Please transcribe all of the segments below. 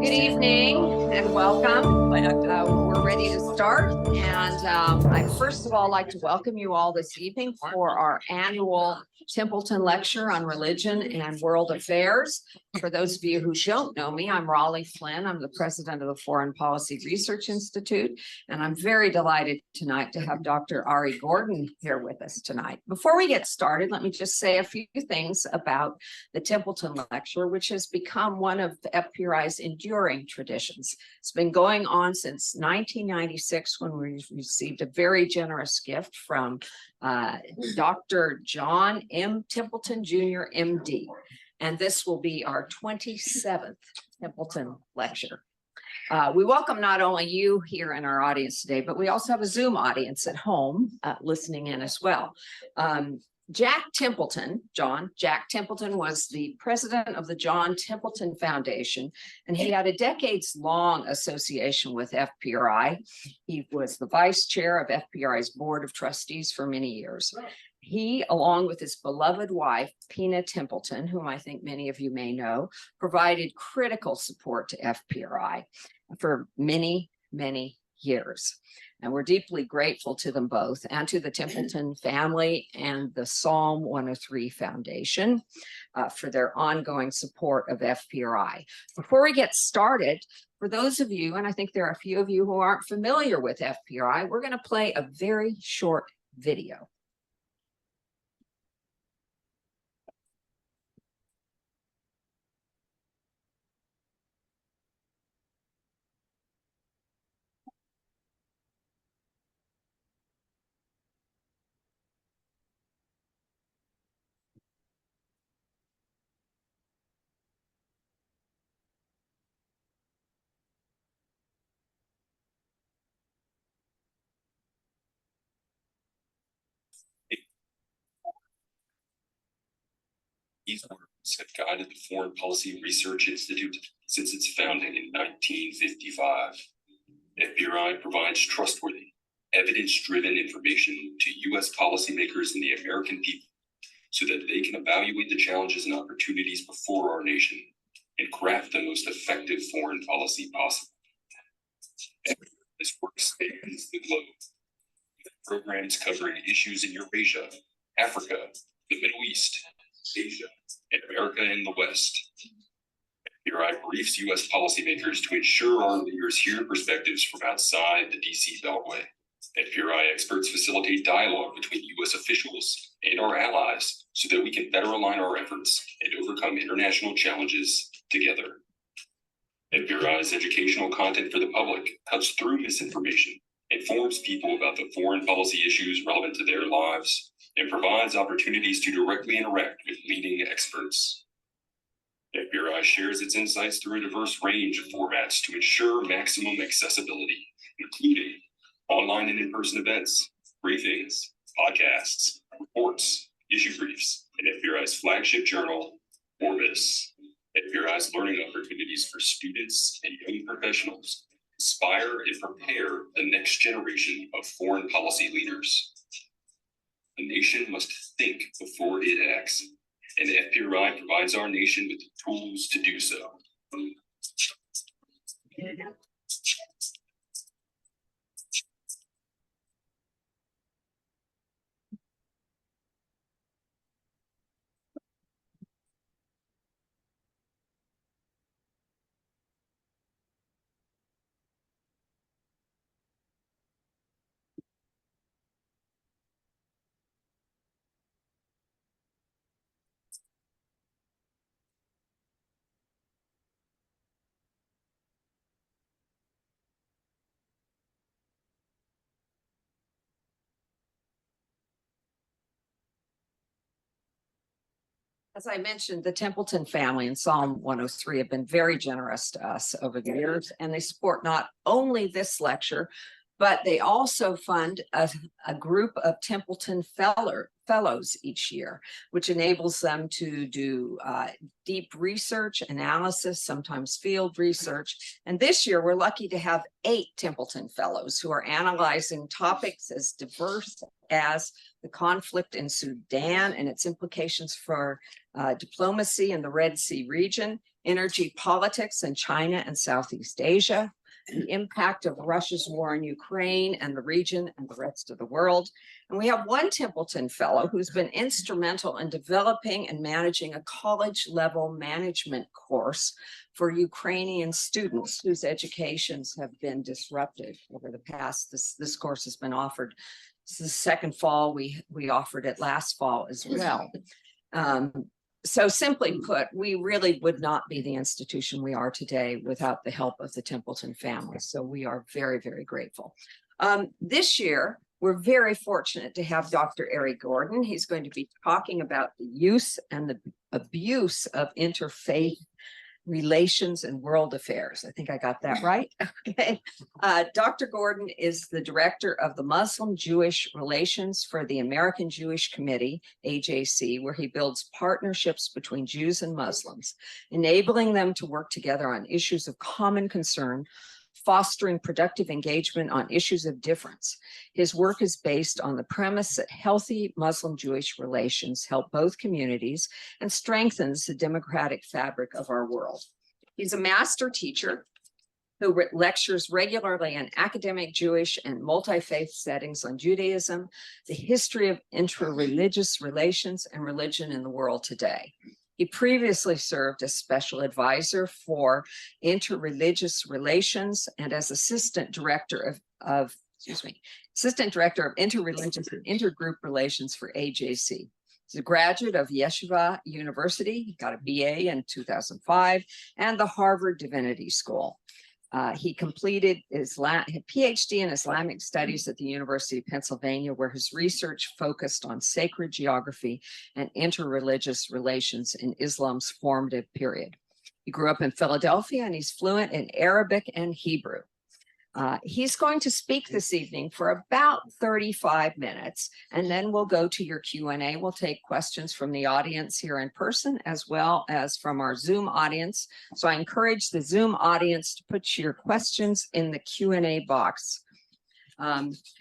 Good evening and welcome. We're ready to start. And I'd first of all like to welcome you all this evening for our annual Templeton Lecture on Religion and World Affairs. For those of you who don't know me, I'm Raleigh Flynn. I'm the president of the Foreign Policy Research Institute, and I'm very delighted tonight to have Dr. Ari Gordon here with us tonight. Before we get started, let me just say a few things about the Templeton Lecture, which has become one of FPRI's enduring traditions. It's been going on since 1996, when we received a very generous gift from Dr. John M. Templeton, Jr., MD. And this will be our 27th Templeton Lecture. We welcome not only you here in our audience today, but we also have a Zoom audience at home listening in as well. Jack Templeton was the president of the John Templeton Foundation, and he had a decades-long association with FPRI. He was the vice chair of FPRI's board of trustees for many years. He, along with his beloved wife, Pina Templeton, whom I think many of you may know, provided critical support to FPRI for many, many years. And we're deeply grateful to them both, and to the Templeton family and the Psalm 103 Foundation for their ongoing support of FPRI. Before we get started, for those of you, and I think there are a few of you who aren't familiar with FPRI, we're going to play a very short video. These words have guided the Foreign Policy Research Institute since its founding in 1955. FPRI provides trustworthy, evidence-driven information to U.S. policymakers and the American people so that they can evaluate the challenges and opportunities before our nation and craft the most effective foreign policy possible. This work spans the globe, with programs covering issues in Eurasia, Africa, the Middle East, Asia, and America in the West. FPRI briefs U.S. policymakers to ensure our leaders hear perspectives from outside the D.C. Beltway. FPRI experts facilitate dialogue between U.S. officials and our allies so that we can better align our efforts and overcome international challenges together. FPRI's educational content for the public cuts through misinformation, informs people about the foreign policy issues relevant to their lives, and provides opportunities to directly interact with leading experts. FPRI shares its insights through a diverse range of formats to ensure maximum accessibility, including online and in-person events, briefings, podcasts, reports, issue briefs, and FPRI's flagship journal, Orbis. FPRI's learning opportunities for students and young professionals inspire and prepare the next generation of foreign policy leaders. A nation must think before it acts, and FPRI provides our nation with the tools to do so. As I mentioned, the Templeton family and Psalm 103 have been very generous to us over the years, and they support not only this lecture, but they also fund a group of Templeton fellows each year, which enables them to do deep research, analysis, sometimes field research. And this year, we're lucky to have 8 Templeton fellows who are analyzing topics as diverse as the conflict in Sudan and its implications for diplomacy in the Red Sea region, energy politics in China and Southeast Asia, the impact of Russia's war in Ukraine and the region and the rest of the world. And we have one Templeton Fellow who's been instrumental in developing and managing a college-level management course for Ukrainian students whose educations have been disrupted over the past. This course has been offered. This is the second fall. We offered it last fall as well. So simply put, we really would not be the institution we are today without the help of the Templeton family. So we are very, very grateful. This year, we're very fortunate to have Dr. Ari Gordon. He's going to be talking about the use and the abuse of interfaith relations and world affairs. I think I got that right. Okay. Dr. Gordon is the director of the Muslim-Jewish Relations for the American Jewish Committee, AJC, where he builds partnerships between Jews and Muslims, enabling them to work together on issues of common concern, fostering productive engagement on issues of difference. His work is based on the premise that healthy Muslim-Jewish relations help both communities and strengthens the democratic fabric of our world. He's a master teacher who lectures regularly in academic Jewish and multi-faith settings on Judaism, the history of interreligious relations, and religion in the world today. He previously served as special advisor for interreligious relations and as assistant director of interreligious and intergroup relations for AJC. He's a graduate of Yeshiva University. He got a BA in 2005 and the Harvard Divinity School. He completed his PhD in Islamic Studies at the University of Pennsylvania, where his research focused on sacred geography and interreligious relations in Islam's formative period. He grew up in Philadelphia and he's fluent in Arabic and Hebrew. He's going to speak this evening for about 35 minutes, and then we'll go to your Q&A. We'll take questions from the audience here in person as well as from our Zoom audience. So I encourage the Zoom audience to put your questions in the Q&A box.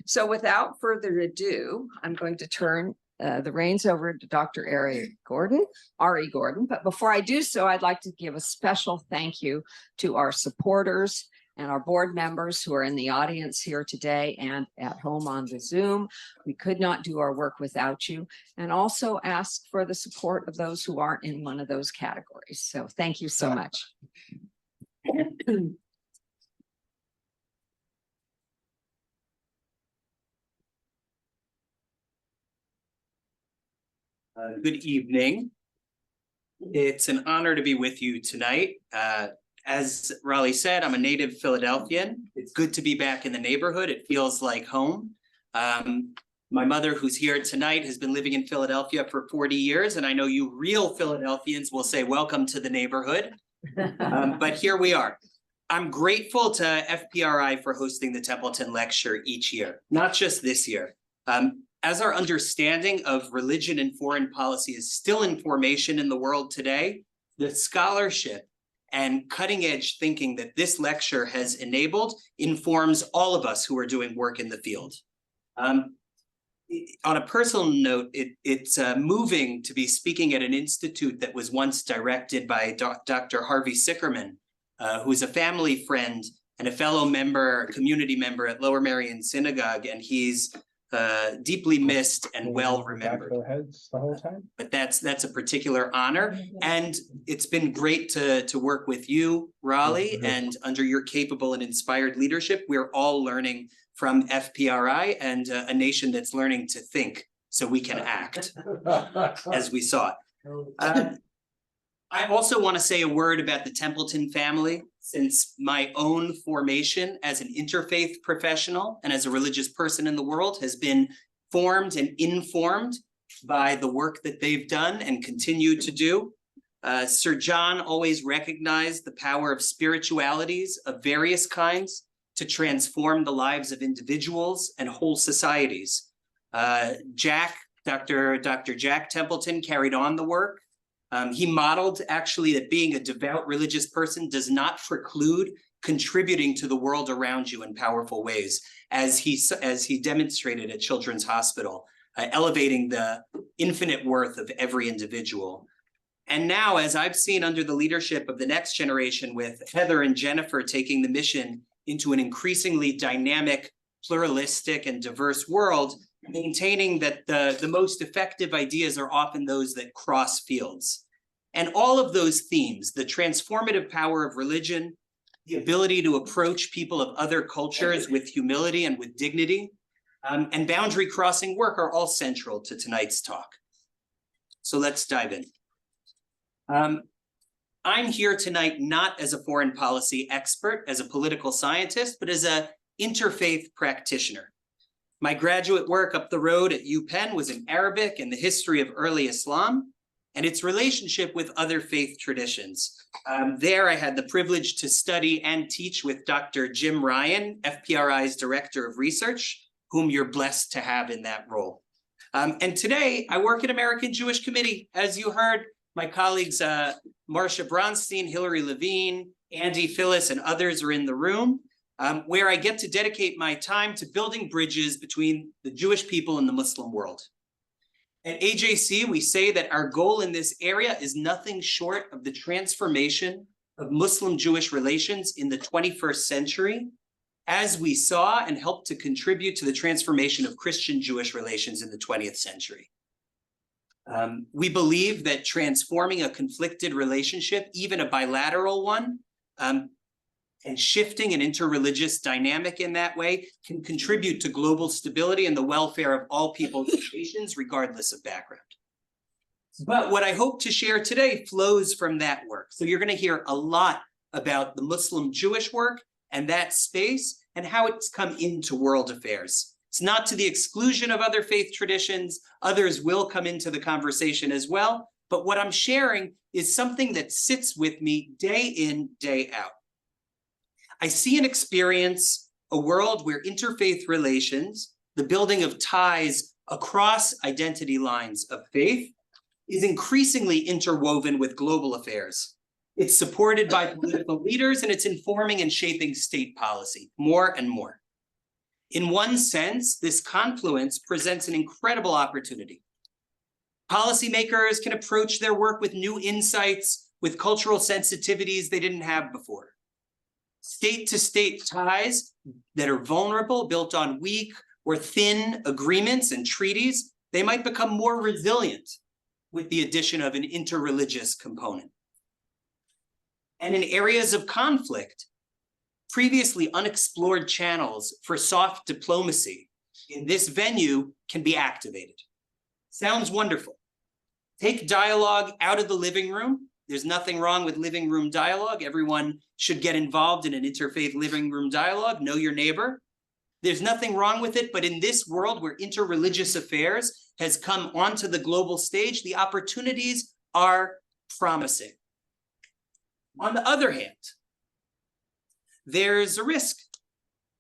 So without further ado, I'm going to turn the reins over to Dr. Ari Gordon. But before I do so, I'd like to give a special thank you to our supporters and our board members who are in the audience here today and at home on the Zoom. We could not do our work without you, and also ask for the support of those who aren't in one of those categories. So thank you so much. Good evening. It's an honor to be with you tonight. As Raleigh said, I'm a native Philadelphian. It's good to be back in the neighborhood. It feels like home. My mother, who's here tonight, has been living in Philadelphia for 40 years, and I know you real Philadelphians will say welcome to the neighborhood. But here we are. I'm grateful to FPRI for hosting the Templeton Lecture each year, not just this year. As our understanding of religion and foreign policy is still in formation in the world today, the scholarship and cutting-edge thinking that this lecture has enabled informs all of us who are doing work in the field. On a personal note, it's moving to be speaking at an institute that was once directed by Dr. Harvey Sickerman, who's a family friend and a fellow member, community member at Lower Merion Synagogue, and he's deeply missed and well remembered. The whole time. But that's a particular honor, and it's been great to work with you, Raleigh, and under your capable and inspired leadership, we're all learning from FPRI and a nation that's learning to think so we can act, as we saw it. I also want to say a word about the Templeton family, since my own formation as an interfaith professional and as a religious person in the world has been formed and informed by the work that they've done and continue to do. Sir John always recognized the power of spiritualities of various kinds to transform the lives of individuals and whole societies. Dr. Jack Templeton carried on the work. He modeled actually that being a devout religious person does not preclude contributing to the world around you in powerful ways, as he demonstrated at Children's Hospital, elevating the infinite worth of every individual. And now, as I've seen under the leadership of the next generation, with Heather and Jennifer taking the mission into an increasingly dynamic, pluralistic, and diverse world, maintaining that the most effective ideas are often those that cross fields. And all of those themes, the transformative power of religion, the ability to approach people of other cultures with humility and with dignity, and boundary crossing work are all central to tonight's talk. So let's dive in. I'm here tonight not as a foreign policy expert, as a political scientist, but as an interfaith practitioner. My graduate work up the road at UPenn was in Arabic and the history of early Islam and its relationship with other faith traditions. There I had the privilege to study and teach with Dr. Jim Ryan, FPRI's Director of Research, whom you're blessed to have in that role. And today I work at American Jewish Committee. As you heard, my colleagues, Marcia Bronstein, Hillary Levine, Andy Phyllis, and others are in the room, where I get to dedicate my time to building bridges between the Jewish people and the Muslim world. At AJC, we say that our goal in this area is nothing short of the transformation of Muslim-Jewish relations in the 21st century, as we saw and helped to contribute to the transformation of Christian-Jewish relations in the 20th century. We believe that transforming a conflicted relationship, even a bilateral one, and shifting an interreligious dynamic in that way can contribute to global stability and the welfare of all peoples and nations, regardless of background. But what I hope to share today flows from that work. So you're going to hear a lot about the Muslim-Jewish work and that space and how it's come into world affairs. It's not to the exclusion of other faith traditions. Others will come into the conversation as well. But what I'm sharing is something that sits with me day in, day out. I see and experience a world where interfaith relations, the building of ties across identity lines of faith, is increasingly interwoven with global affairs. It's supported by political leaders and it's informing and shaping state policy more and more. In one sense, this confluence presents an incredible opportunity. Policymakers can approach their work with new insights, with cultural sensitivities they didn't have before. State-to-state ties that are vulnerable, built on weak or thin agreements and treaties, they might become more resilient with the addition of an interreligious component. And in areas of conflict, previously unexplored channels for soft diplomacy in this venue can be activated. Sounds wonderful. Take dialogue out of the living room. There's nothing wrong with living room dialogue. Everyone should get involved in an interfaith living room dialogue. Know your neighbor. There's nothing wrong with it, but in this world where interreligious affairs has come onto the global stage, the opportunities are promising. On the other hand, there's a risk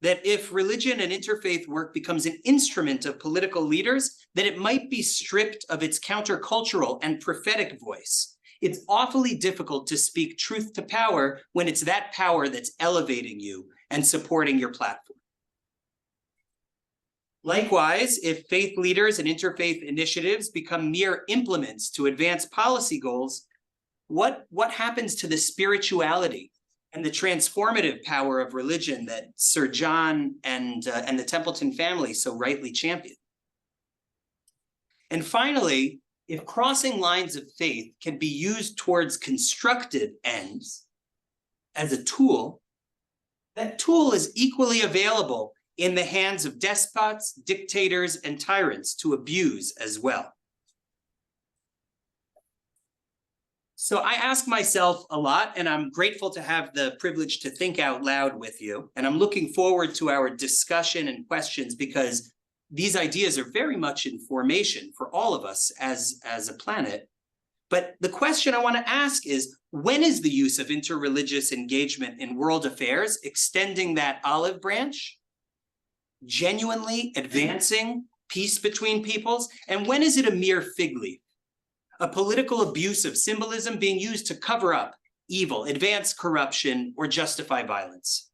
that if religion and interfaith work becomes an instrument of political leaders, that it might be stripped of its countercultural and prophetic voice. It's awfully difficult to speak truth to power when it's that power that's elevating you and supporting your platform. Likewise, if faith leaders and interfaith initiatives become mere implements to advance policy goals, what happens to the spirituality and the transformative power of religion that Sir John and the Templeton family so rightly championed? And finally, if crossing lines of faith can be used towards constructive ends as a tool, that tool is equally available in the hands of despots, dictators, and tyrants to abuse as well. So I ask myself a lot, and I'm grateful to have the privilege to think out loud with you. And I'm looking forward to our discussion and questions because these ideas are very much in formation for all of us as a planet. But the question I want to ask is, when is the use of interreligious engagement in world affairs extending that olive branch, genuinely advancing peace between peoples? And when is it a mere fig leaf, a political abuse of symbolism being used to cover up evil, advance corruption, or justify violence?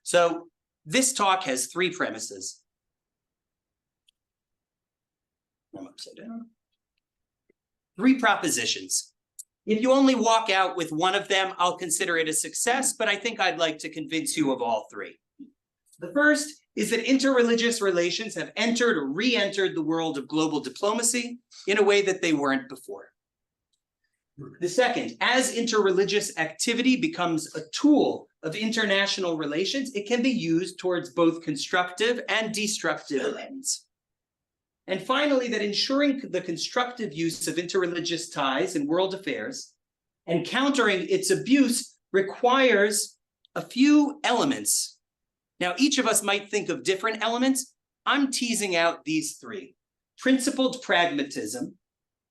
So this talk has three premises. I'm upside down. 3 propositions. If you only walk out with one of them, I'll consider it a success, but I think I'd like to convince you of all 3. The first is that interreligious relations have entered or re-entered the world of global diplomacy in a way that they weren't before. The second, as interreligious activity becomes a tool of international relations, it can be used towards both constructive and destructive ends. And finally, that ensuring the constructive use of interreligious ties in world affairs and countering its abuse requires a few elements. Now, each of us might think of different elements. I'm teasing out these 3: principled pragmatism,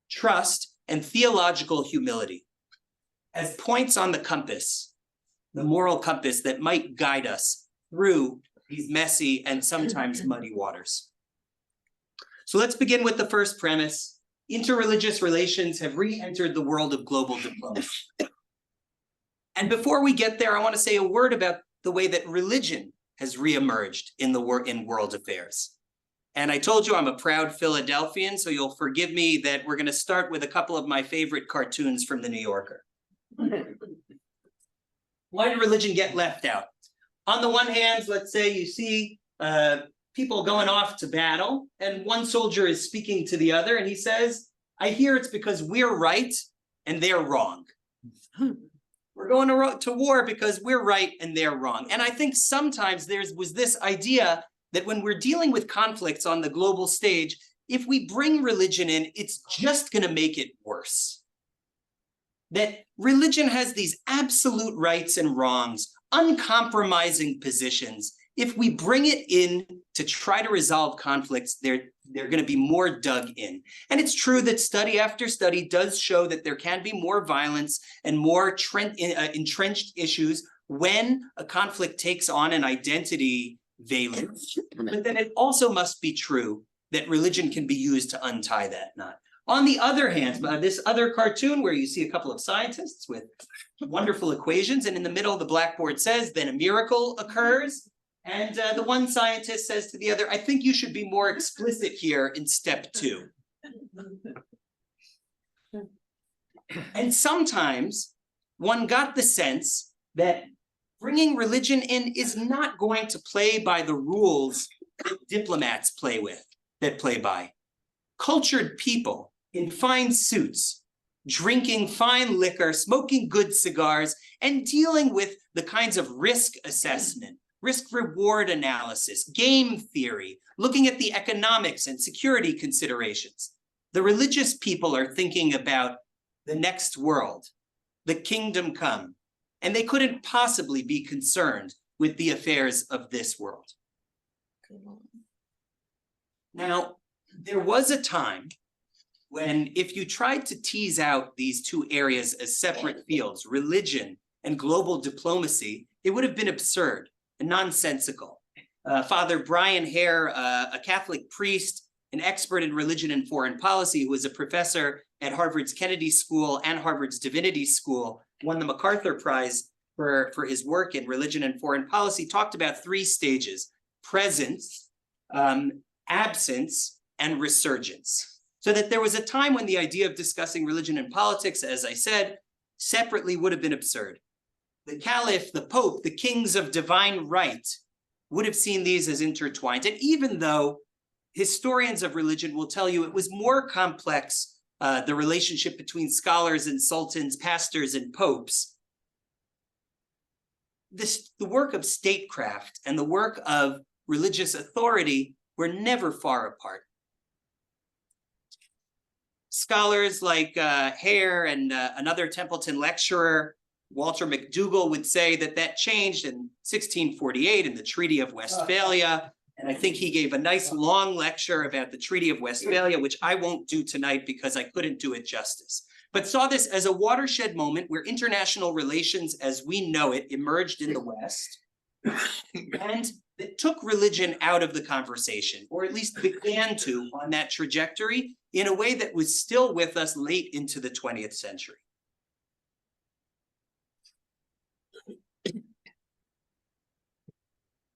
trust, and theological humility as points on the compass, the moral compass that might guide us through these messy and sometimes muddy waters. So let's begin with the first premise. Interreligious relations have re-entered the world of global diplomacy. And before we get there, I want to say a word about the way that religion has re-emerged in world affairs. And I told you I'm a proud Philadelphian, so you'll forgive me that we're going to start with a couple of my favorite cartoons from the New Yorker. Why did religion get left out? On the one hand, let's say you see people going off to battle, and one soldier is speaking to the other, and he says, I hear it's because we're right and they're wrong. We're going to war because we're right and they're wrong. And I think sometimes there was this idea that when we're dealing with conflicts on the global stage, if we bring religion in, it's just going to make it worse. That religion has these absolute rights and wrongs, uncompromising positions. If we bring it in to try to resolve conflicts, they're going to be more dug in. And it's true that study after study does show that there can be more violence and more entrenched issues when a conflict takes on an identity valence. But then it also must be true that religion can be used to untie that knot. On the other hand, this other cartoon where you see a couple of scientists with wonderful equations, and in the middle, the blackboard says, then a miracle occurs. And the one scientist says to the other, I think you should be more explicit here in step 2. And sometimes one got the sense that bringing religion in is not going to play by the rules that diplomats play by. Cultured people in fine suits, drinking fine liquor, smoking good cigars, and dealing with the kinds of risk assessment, risk-reward analysis, game theory, looking at the economics and security considerations. The religious people are thinking about the next world, the kingdom come, and they couldn't possibly be concerned with the affairs of this world. Now, there was a time when if you tried to tease out these 2 areas as separate fields, religion and global diplomacy, it would have been absurd and nonsensical. Father Brian Hare, a Catholic priest, an expert in religion and foreign policy, who was a professor at Harvard's Kennedy School and Harvard's Divinity School, won the MacArthur Prize for his work in religion and foreign policy, talked about 3 stages: presence, absence, and resurgence. So that there was a time when the idea of discussing religion and politics, as I said, separately would have been absurd. The Caliph, the Pope, the kings of divine right would have seen these as intertwined. And even though historians of religion will tell you it was more complex, the relationship between scholars and sultans, pastors and popes, the work of statecraft and the work of religious authority were never far apart. Scholars like Hare and another Templeton lecturer, Walter McDougall, would say that changed in 1648 in the Treaty of Westphalia. And I think he gave a nice long lecture about the Treaty of Westphalia, which I won't do tonight because I couldn't do it justice. But saw this as a watershed moment where international relations as we know it emerged in the West. And it took religion out of the conversation, or at least began to on that trajectory in a way that was still with us late into the 20th century.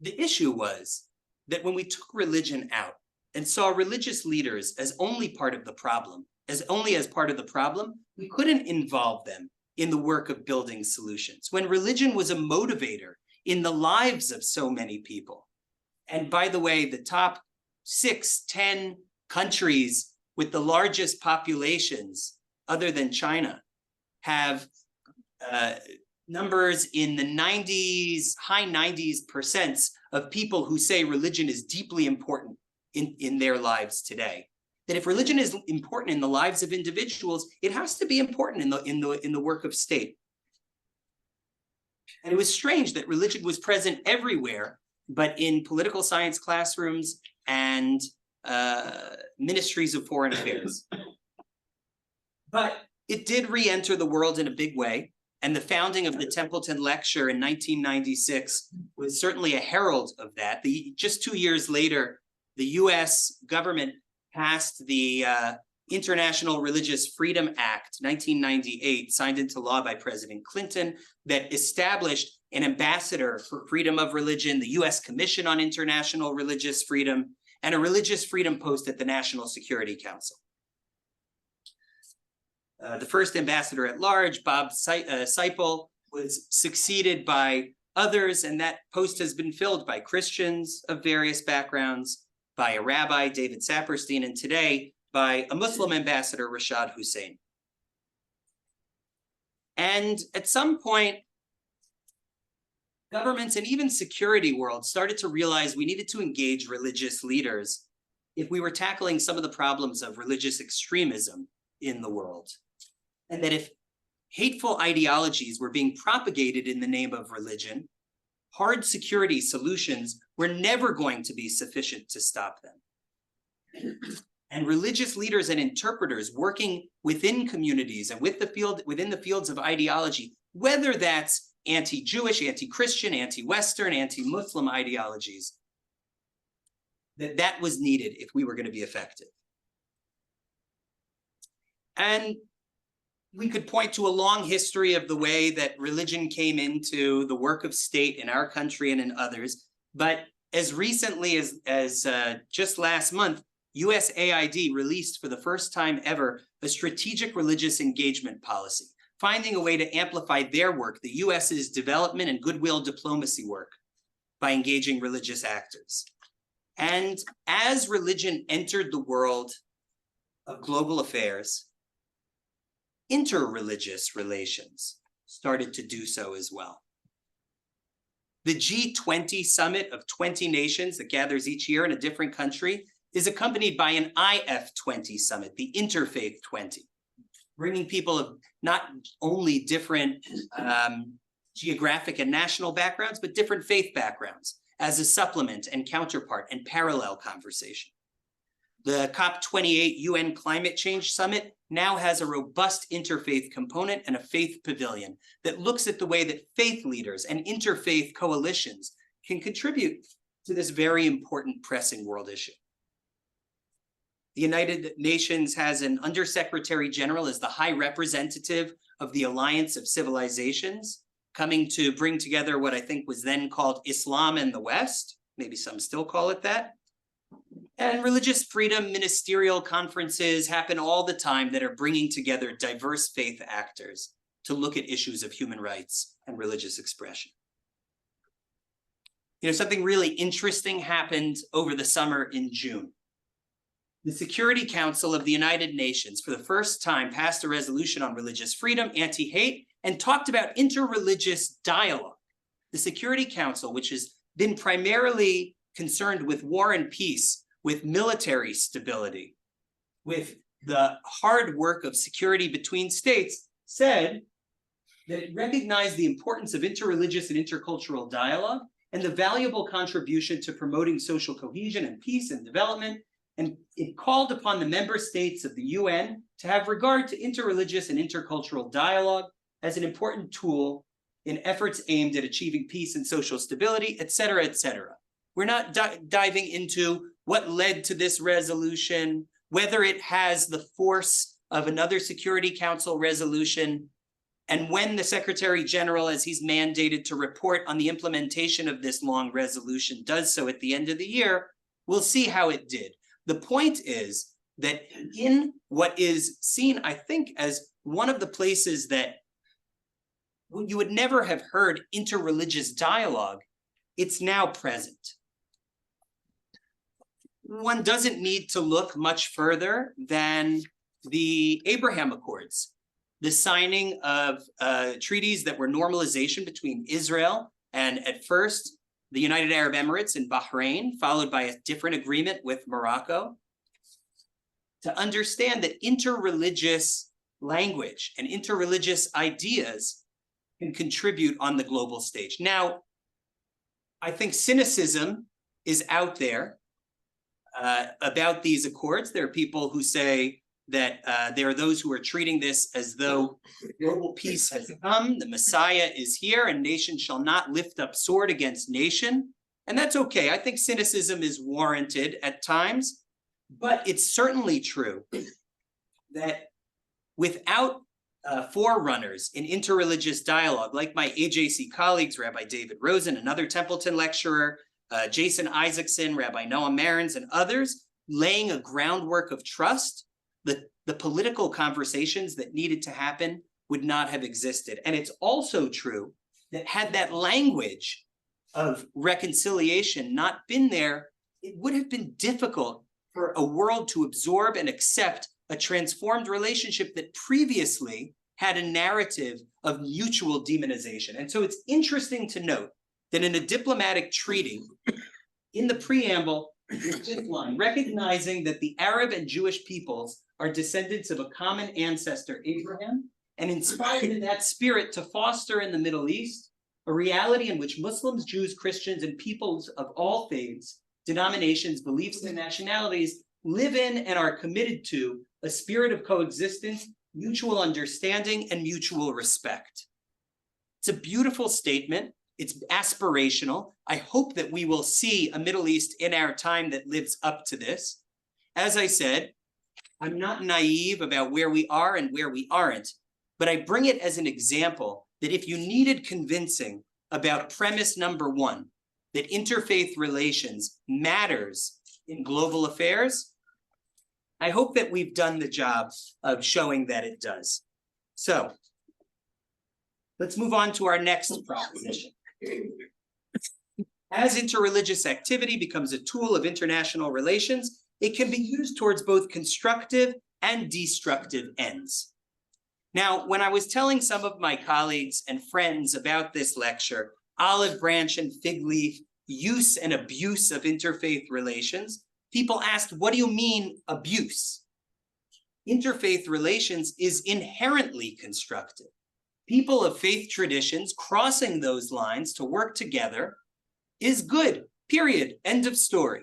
The issue was that when we took religion out and saw religious leaders as only part of the problem only as part of the problem, we couldn't involve them in the work of building solutions. When religion was a motivator in the lives of so many people. And by the way, the top 6-10 countries with the largest populations, other than China, have numbers in the 90s, high 90s% of people who say religion is deeply important in their lives today. That if religion is important in the lives of individuals, it has to be important in the work of state. And it was strange that religion was present everywhere, but in political science classrooms and ministries of foreign affairs. But it did re-enter the world in a big way. And the founding of the Templeton Lecture in 1996 was certainly a herald of that. Just 2 years later, the US government passed the International Religious Freedom Act, 1998, signed into law by President Clinton, that established an ambassador for freedom of religion, the US Commission on International Religious Freedom, and a religious freedom post at the National Security Council. The first ambassador at large, Bob Seipel, was succeeded by others, and that post has been filled by Christians of various backgrounds, by a rabbi, David Saperstein, and today by a Muslim ambassador, Rashad Hussein. And at some point, governments and even security world started to realize we needed to engage religious leaders if we were tackling some of the problems of religious extremism in the world. And that if hateful ideologies were being propagated in the name of religion, hard security solutions were never going to be sufficient to stop them. And religious leaders and interpreters working within communities and within the fields of ideology, whether that's anti-Jewish, anti-Christian, anti-Western, anti-Muslim ideologies, that was needed if we were going to be effective. And we could point to a long history of the way that religion came into the work of state in our country and in others. But as recently as just last month, USAID released for the first time ever a strategic religious engagement policy, finding a way to amplify their work, the US's development and goodwill diplomacy work, by engaging religious actors. And as religion entered the world of global affairs, interreligious relations started to do so as well. The G20 summit of 20 nations that gathers each year in a different country is accompanied by an IF20 summit, the Interfaith 20, bringing people of not only different geographic and national backgrounds, but different faith backgrounds as a supplement and counterpart and parallel conversation. The COP28 UN Climate Change Summit now has a robust interfaith component and a faith pavilion that looks at the way that faith leaders and interfaith coalitions can contribute to this very important pressing world issue. The United Nations has an Undersecretary General as the High Representative of the Alliance of Civilizations, coming to bring together what I think was then called Islam and the West. Maybe some still call it that. And religious freedom ministerial conferences happen all the time that are bringing together diverse faith actors to look at issues of human rights and religious expression. You know, something really interesting happened over the summer in June. The Security Council of the United Nations, for the first time, passed a resolution on religious freedom, anti-hate, and talked about interreligious dialogue. The Security Council, which has been primarily concerned with war and peace, with military stability, with the hard work of security between states, said that it recognized the importance of interreligious and intercultural dialogue and the valuable contribution to promoting social cohesion and peace and development. And it called upon the member states of the UN to have regard to interreligious and intercultural dialogue as an important tool in efforts aimed at achieving peace and social stability, et cetera, et cetera. We're not diving into what led to this resolution, whether it has the force of another Security Council resolution, and when the Secretary General, as he's mandated to report on the implementation of this long resolution, does so at the end of the year, we'll see how it did. The point is that in what is seen, I think, as one of the places that you would never have heard interreligious dialogue, it's now present. One doesn't need to look much further than the Abraham Accords, the signing of treaties that were normalization between Israel and, at first, the United Arab Emirates and Bahrain, followed by a different agreement with Morocco, to understand that interreligious language and interreligious ideas can contribute on the global stage. Now, I think cynicism is out there about these accords. There are people who say that there are those who are treating this as though global peace has come, the Messiah is here, and nation shall not lift up sword against nation. And that's okay. I think cynicism is warranted at times, but it's certainly true that without forerunners in interreligious dialogue, like my AJC colleagues, Rabbi David Rosen, another Templeton lecturer, Jason Isaacson, Rabbi Noam Marins, and others, laying a groundwork of trust, the political conversations that needed to happen would not have existed. And it's also true that had that language of reconciliation not been there, it would have been difficult for a world to absorb and accept a transformed relationship that previously had a narrative of mutual demonization. And so it's interesting to note that in a diplomatic treaty, in the preamble, fifth line, recognizing that the Arab and Jewish peoples are descendants of a common ancestor, Abraham, and inspired in that spirit to foster in the Middle East a reality in which Muslims, Jews, Christians, and peoples of all faiths, denominations, beliefs, and nationalities live in and are committed to a spirit of coexistence, mutual understanding, and mutual respect. It's a beautiful statement. It's aspirational. I hope that we will see a Middle East in our time that lives up to this. As I said, I'm not naive about where we are and where we aren't, but I bring it as an example that if you needed convincing about premise number one, that interfaith relations matters in global affairs, I hope that we've done the job of showing that it does. So let's move on to our next proposition. As interreligious activity becomes a tool of international relations, it can be used towards both constructive and destructive ends. Now, when I was telling some of my colleagues and friends about this lecture, olive branch and fig leaf, use and abuse of interfaith relations, people asked, what do you mean abuse? Interfaith relations is inherently constructive. People of faith traditions crossing those lines to work together is good, period, end of story.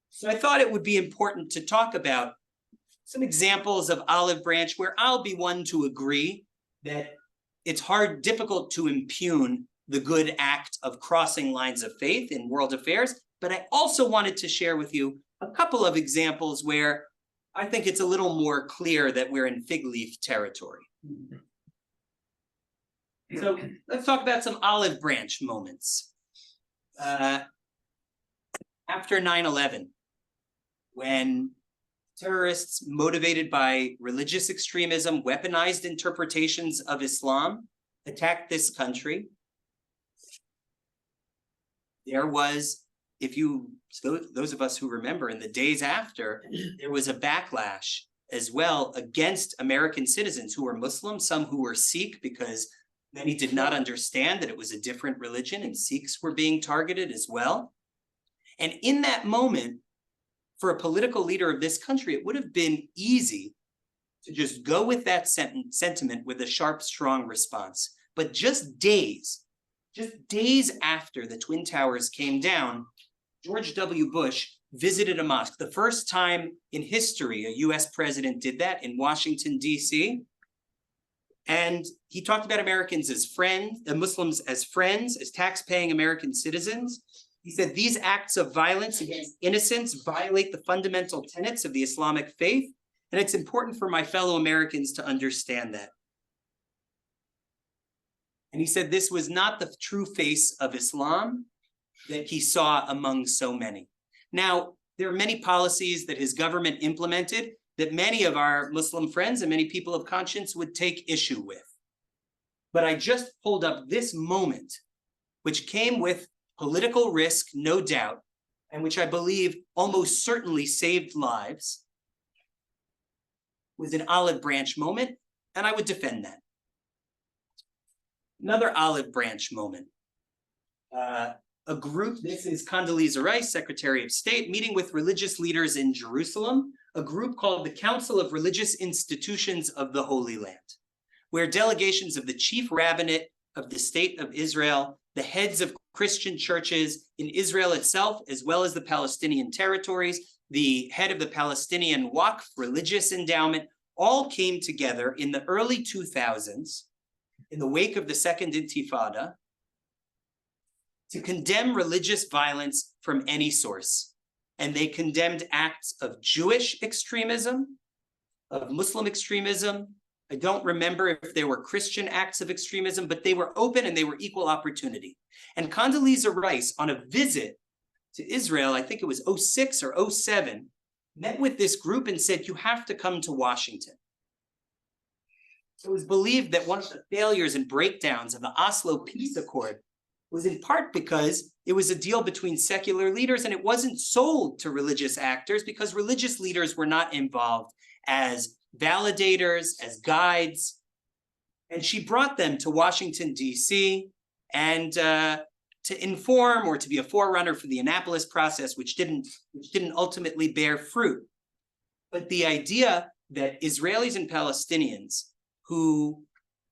So I thought it would be important to talk about some examples of olive branch where I'll be one to agree that it's difficult to impugn the good act of crossing lines of faith in world affairs, but I also wanted to share with you a couple of examples where I think it's a little more clear that we're in fig leaf territory. So let's talk about some olive branch moments. After 9/11, when terrorists motivated by religious extremism, weaponized interpretations of Islam, attacked this country, there was, those of us who remember, in the days after, there was a backlash as well against American citizens who were Muslim, some who were Sikh, because many did not understand that it was a different religion, and Sikhs were being targeted as well. And in that moment, for a political leader of this country, it would have been easy to just go with that sentiment with a sharp, strong response. But just days after the Twin Towers came down, George W. Bush visited a mosque. The first time in history a US president did that in Washington, D.C. And he talked about Americans as friends, Muslims as friends, as tax-paying American citizens. He said these acts of violence against innocents violate the fundamental tenets of the Islamic faith, and it's important for my fellow Americans to understand that. And he said this was not the true face of Islam that he saw among so many. Now, there are many policies that his government implemented that many of our Muslim friends and many people of conscience would take issue with. But I just pulled up this moment, which came with political risk, no doubt, and which I believe almost certainly saved lives, was an olive branch moment, and I would defend that. Another olive branch moment. A group, this is Condoleezza Rice, Secretary of State, meeting with religious leaders in Jerusalem, a group called the Council of Religious Institutions of the Holy Land, where delegations of the chief rabbinate of the State of Israel, the heads of Christian churches in Israel itself, as well as the Palestinian territories, the head of the Palestinian Waqf religious endowment, all came together in the early 2000s, in the wake of the Second Intifada, to condemn religious violence from any source. And they condemned acts of Jewish extremism, of Muslim extremism. I don't remember if there were Christian acts of extremism, but they were open and they were equal opportunity. And Condoleezza Rice, on a visit to Israel, I think it was 06 or 07, met with this group and said, you have to come to Washington. It was believed that one of the failures and breakdowns of the Oslo Peace Accord was in part because it was a deal between secular leaders and it wasn't sold to religious actors because religious leaders were not involved as validators, as guides. And she brought them to Washington, D.C. and to inform or to be a forerunner for the Annapolis process, which didn't ultimately bear fruit. But the idea that Israelis and Palestinians who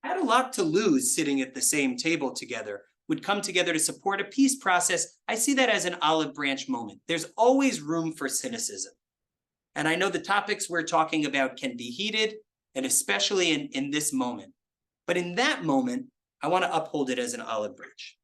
had a lot to lose sitting at the same table together would come together to support a peace process, I see that as an olive branch moment. There's always room for cynicism. And I know the topics we're talking about can be heated, and especially in this moment. But in that moment, I want to uphold it as an olive branch.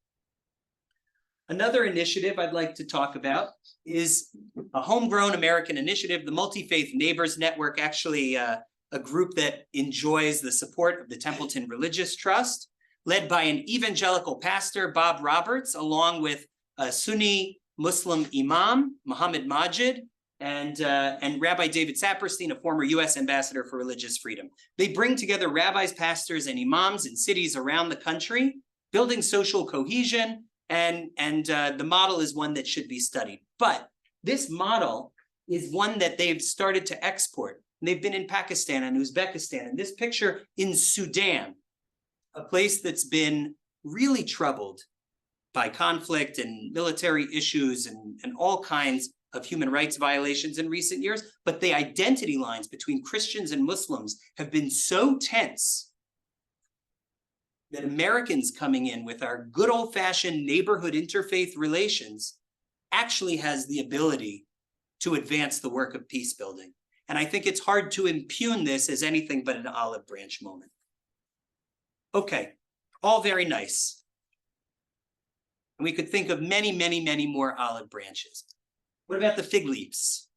Another initiative I'd like to talk about is a homegrown American initiative, the Multi-Faith Neighbors Network, actually a group that enjoys the support of the Templeton Religious Trust, led by an evangelical pastor, Bob Roberts, along with a Sunni Muslim imam, Muhammad Majid, and Rabbi David Saperstein, a former US ambassador for religious freedom. They bring together rabbis, pastors, and imams in cities around the country, building social cohesion, and the model is one that should be studied. But this model is one that they've started to export. And they've been in Pakistan and Uzbekistan, and this picture in Sudan, a place that's been really troubled by conflict and military issues and all kinds of human rights violations in recent years. But the identity lines between Christians and Muslims have been so tense that Americans coming in with our good old-fashioned neighborhood interfaith relations actually has the ability to advance the work of peace building. And I think it's hard to impugn this as anything but an olive branch moment. Okay, all very nice. And we could think of many, many, many more olive branches. What about the fig leaves?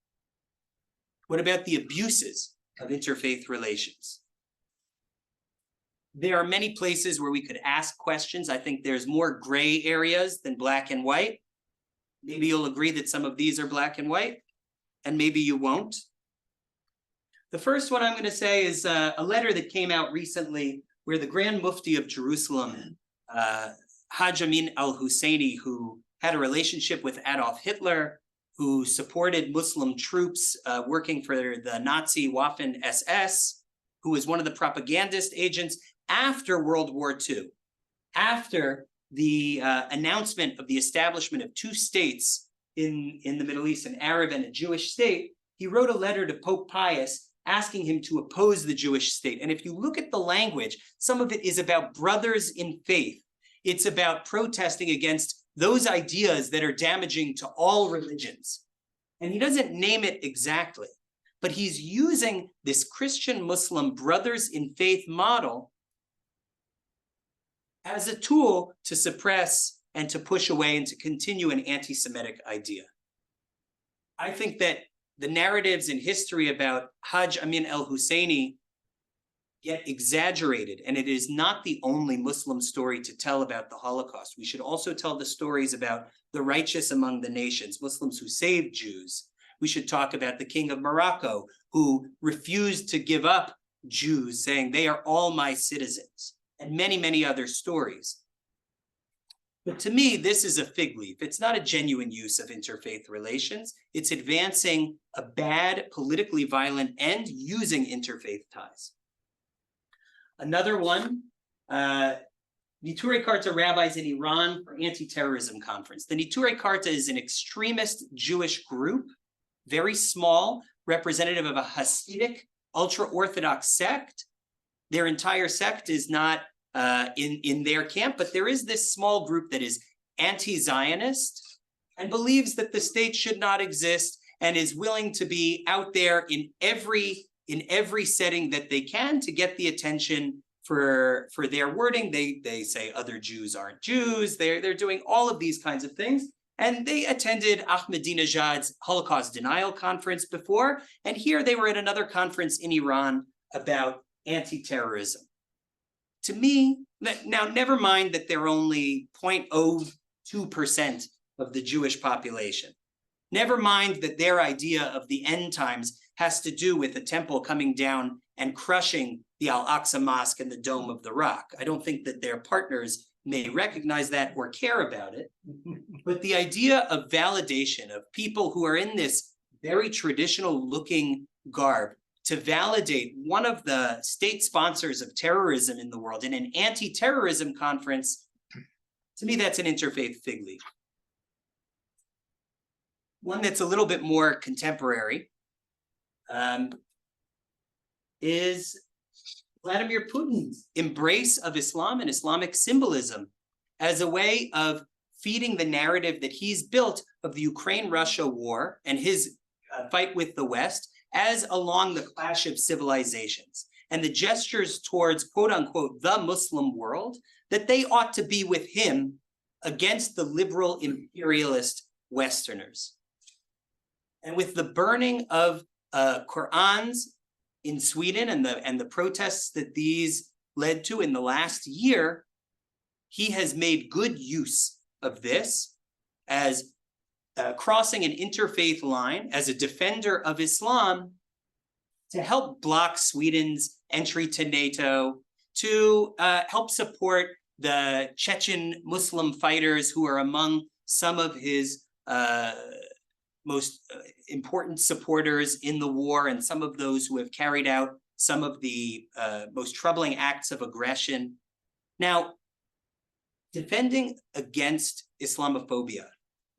What about the abuses of interfaith relations? There are many places where we could ask questions. I think there's more gray areas than black and white. Maybe you'll agree that some of these are black and white, and maybe you won't. The first one I'm going to say is a letter that came out recently where the Grand Mufti of Jerusalem, Haj Amin al-Husseini, who had a relationship with Adolf Hitler, who supported Muslim troops working for the Nazi Waffen-SS, who was one of the propagandist agents after World War II, after the announcement of the establishment of two states in the Middle East, an Arab and a Jewish state. He wrote a letter to Pope Pius asking him to oppose the Jewish state. And if you look at the language, some of it is about brothers in faith. It's about protesting against those ideas that are damaging to all religions. And he doesn't name it exactly, but he's using this Christian-Muslim brothers in faith model as a tool to suppress and to push away and to continue an anti-Semitic idea. I think that the narratives in history about Haj Amin al-Husseini get exaggerated, and it is not the only Muslim story to tell about the Holocaust. We should also tell the stories about the righteous among the nations, Muslims who saved Jews, We should talk about the king of Morocco, who refused to give up Jews, saying they are all my citizens, and many, many other stories. But to me, this is a fig leaf. It's not a genuine use of interfaith relations. It's advancing a bad, politically violent end using interfaith ties. Another one, Neturei Karta rabbis in Iran for anti-terrorism conference. The Neturei Karta is an extremist Jewish group, very small, representative of a Hasidic ultra-Orthodox sect. Their entire sect is not in their camp, but there is this small group that is anti-Zionist and believes that the state should not exist and is willing to be out there in every setting that they can to get the attention for their wording. They say other Jews aren't Jews. They're doing all of these kinds of things. And they attended Ahmadinejad's Holocaust denial conference before. And here they were at another conference in Iran about anti-terrorism. To me, now never mind that they're only 0.02% of the Jewish population. Never mind that their idea of the end times has to do with the temple coming down and crushing the Al-Aqsa Mosque and the Dome of the Rock. I don't think that their partners may recognize that or care about it. But the idea of validation of people who are in this very traditional looking garb to validate one of the state sponsors of terrorism in the world in an anti-terrorism conference, to me, that's an interfaith fig leaf. One that's a little bit more contemporary is Vladimir Putin's embrace of Islam and Islamic symbolism as a way of feeding the narrative that he's built of the Ukraine-Russia war and his fight with the West as along the clash of civilizations and the gestures towards, quote unquote, the Muslim world, that they ought to be with him against the liberal imperialist Westerners. And with the burning of Qur'ans in Sweden and the protests that these led to in the last year, he has made good use of this as crossing an interfaith line as a defender of Islam to help block Sweden's entry to NATO, to help support the Chechen Muslim fighters who are among some of his most important supporters in the war and some of those who have carried out some of the most troubling acts of aggression. Now, defending against Islamophobia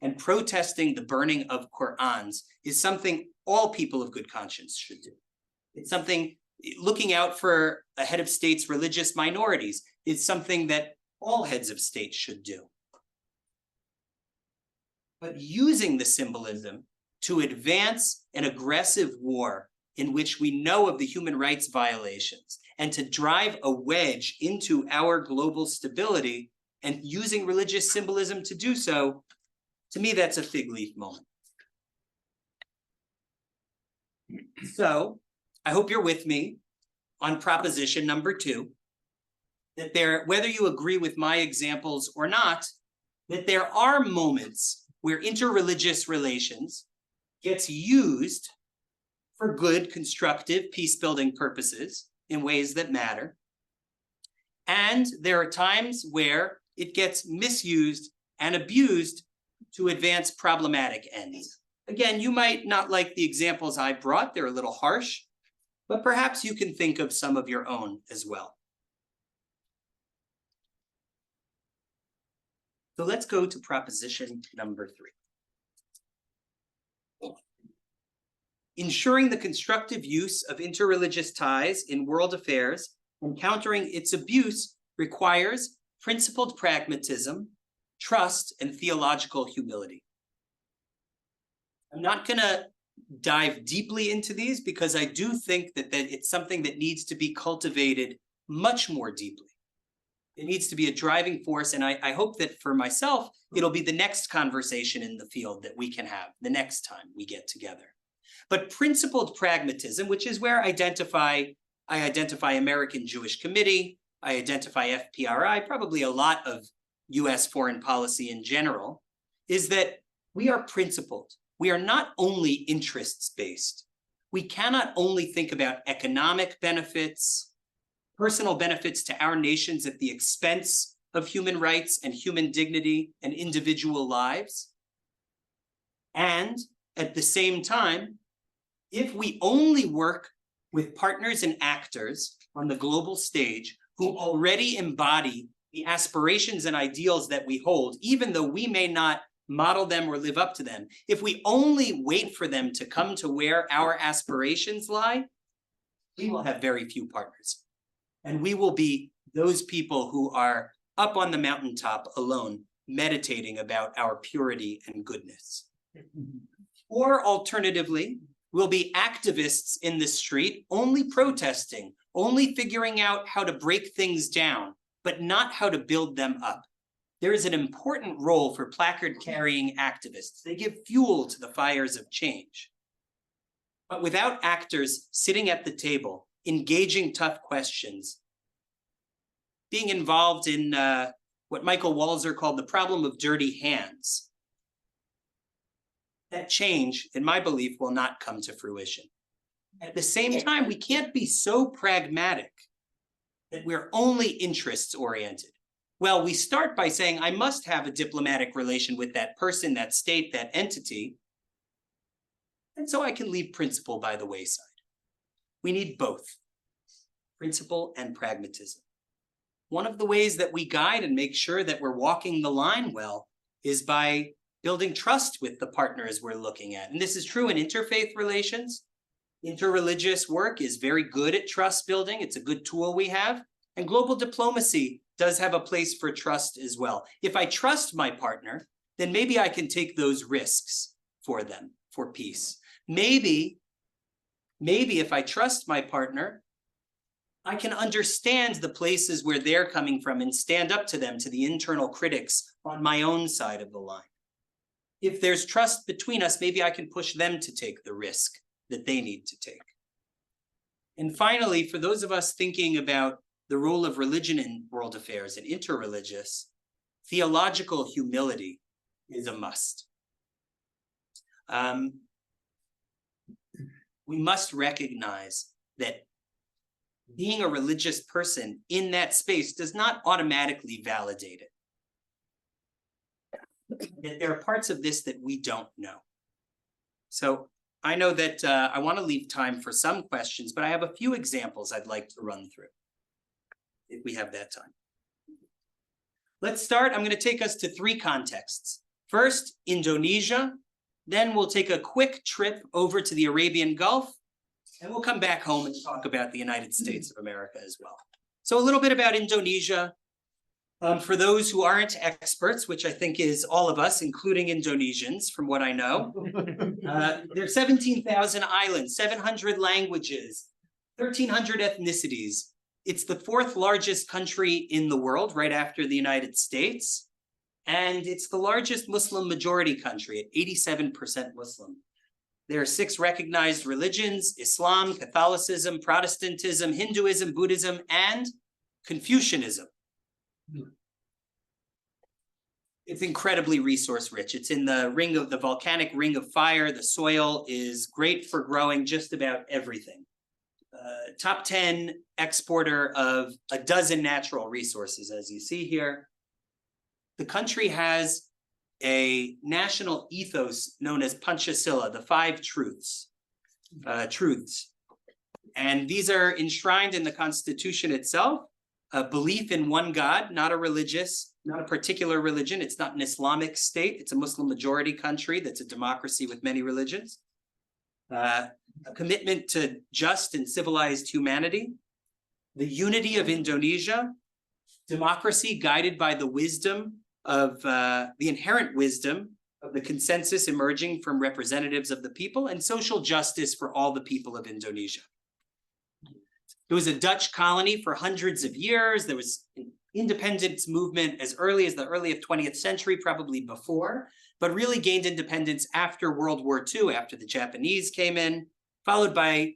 and protesting the burning of Qur'ans is something all people of good conscience should do. It's something, looking out for a head of state's religious minorities is something that all heads of state should do. But using the symbolism to advance an aggressive war in which we know of the human rights violations and to drive a wedge into our global stability and using religious symbolism to do so, to me, that's a fig leaf moment. So I hope you're with me on proposition number 2, that there, whether you agree with my examples or not, that there are moments where interreligious relations gets used for good, constructive, peace-building purposes in ways that matter. And there are times where it gets misused and abused to advance problematic ends. Again, you might not like the examples I brought, they're a little harsh, but perhaps you can think of some of your own as well. So let's go to proposition number 3. Ensuring the constructive use of interreligious ties in world affairs and countering its abuse requires principled pragmatism, trust, and theological humility. I'm not going to dive deeply into these because I do think that it's something that needs to be cultivated much more deeply. It needs to be a driving force, and I hope that for myself, it'll be the next conversation in the field that we can have the next time we get together. But principled pragmatism, which is where I identify American Jewish Committee, I identify FPRI, probably a lot of US foreign policy in general, is that we are principled. we are not only interests-based. We cannot only think about economic benefits, personal benefits to our nations at the expense of human rights and human dignity and individual lives. And at the same time, if we only work with partners and actors on the global stage who already embody the aspirations and ideals that we hold, even though we may not model them or live up to them, if we only wait for them to come to where our aspirations lie, we will have very few partners. And we will be those people who are up on the mountaintop alone, meditating about our purity and goodness. Or alternatively, we'll be activists in the street, only protesting, only figuring out how to break things down, but not how to build them up. There is an important role for placard-carrying activists. They give fuel to the fires of change. But without actors sitting at the table, engaging tough questions, being involved in what Michael Walzer called the problem of dirty hands, that change, in my belief, will not come to fruition. At the same time, we can't be so pragmatic that we're only interests-oriented. Well, we start by saying, I must have a diplomatic relation with that person, that state, that entity, and so I can leave principle by the wayside. We need both, principle and pragmatism. One of the ways that we guide and make sure that we're walking the line well is by building trust with the partners we're looking at. And this is true in interfaith relations. Interreligious work is very good at trust building. It's a good tool we have. And global diplomacy does have a place for trust as well. If I trust my partner, then maybe I can take those risks for them, for peace. Maybe if I trust my partner, I can understand the places where they're coming from and stand up to them, to the internal critics on my own side of the line. If there's trust between us, maybe I can push them to take the risk that they need to take. And finally, for those of us thinking about the role of religion in world affairs and interreligious, theological humility is a must. We must recognize that being a religious person in that space does not automatically validate it. That there are parts of this that we don't know. So I know that I want to leave time for some questions, but I have a few examples I'd like to run through, if we have that time. Let's start. I'm going to take us to three contexts. First, Indonesia. Then we'll take a quick trip over to the Arabian Gulf, and we'll come back home and talk about the United States of America as well. So a little bit about Indonesia. For those who aren't experts, which I think is all of us, including Indonesians, from what I know, there are 17,000 islands, 700 languages, 1,300 ethnicities. It's the fourth largest country in the world, right after the United States. And it's the largest Muslim majority country at 87% Muslim. There are 6 recognized religions: Islam, Catholicism, Protestantism, Hinduism, Buddhism, and Confucianism. It's incredibly resource rich. It's in the volcanic ring of fire. The soil is great for growing just about everything. Top 10 exporter of a dozen natural resources, as you see here. The country has a national ethos known as Panchasila, the 5 truths. And these are enshrined in the Constitution itself. A belief in one God, not a particular religion. It's not an Islamic state. It's a Muslim majority country that's a democracy with many religions. A commitment to just and civilized humanity. The unity of Indonesia. Democracy guided by the wisdom of the inherent wisdom of the consensus emerging from representatives of the people, and social justice for all the people of Indonesia. It was a Dutch colony for hundreds of years. There was an independence movement as early as the early 20th century, probably before, but really gained independence after World War II, after the Japanese came in, followed by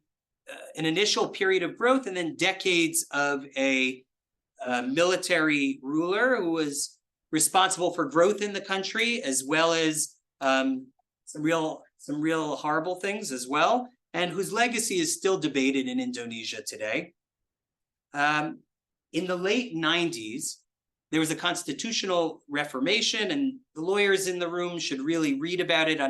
an initial period of growth and then decades of a military ruler who was responsible for growth in the country, as well as some some real horrible things as well, and whose legacy is still debated in Indonesia today. In the late 90s, there was a constitutional reformation, and the lawyers in the room should really read about it.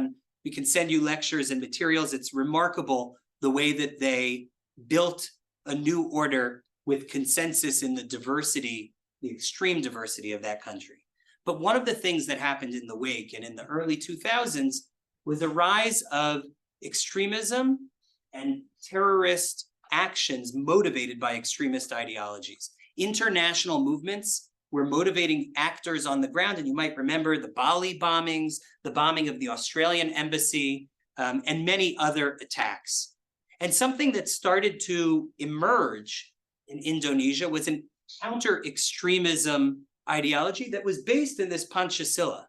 We can send you lectures and materials. It's remarkable the way that they built a new order with consensus in the diversity, the extreme diversity of that country. But one of the things that happened in the wake and in the early 2000s was a rise of extremism and terrorist actions motivated by extremist ideologies. International movements were motivating actors on the ground, and you might remember the Bali bombings, the bombing of the Australian embassy, and many other attacks. And something that started to emerge in Indonesia was an counter-extremism ideology that was based in this Pancasila,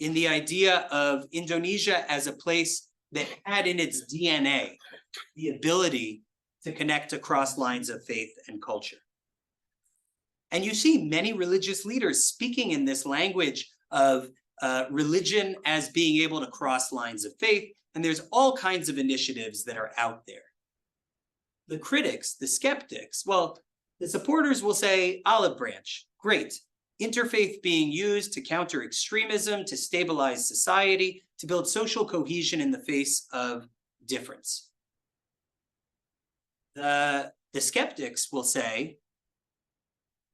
in the idea of Indonesia as a place that had in its DNA the ability to connect across lines of faith and culture. And you see many religious leaders speaking in this language of religion as being able to cross lines of faith, and there's all kinds of initiatives that are out there. The critics, the skeptics, well, the supporters will say, olive branch, great. Interfaith being used to counter extremism, to stabilize society, to build social cohesion in the face of difference. The skeptics will say,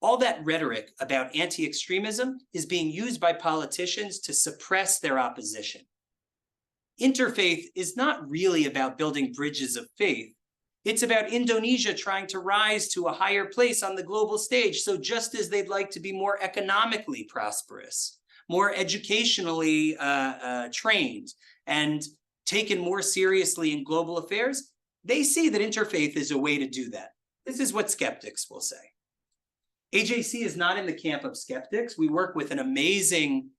all that rhetoric about anti-extremism is being used by politicians to suppress their opposition. Interfaith is not really about building bridges of faith. It's about Indonesia trying to rise to a higher place on the global stage. So just as they'd like to be more economically prosperous, more educationally trained, and taken more seriously in global affairs, they see that interfaith is a way to do that. This is what skeptics will say. AJC is not in the camp of skeptics. We work with an amazing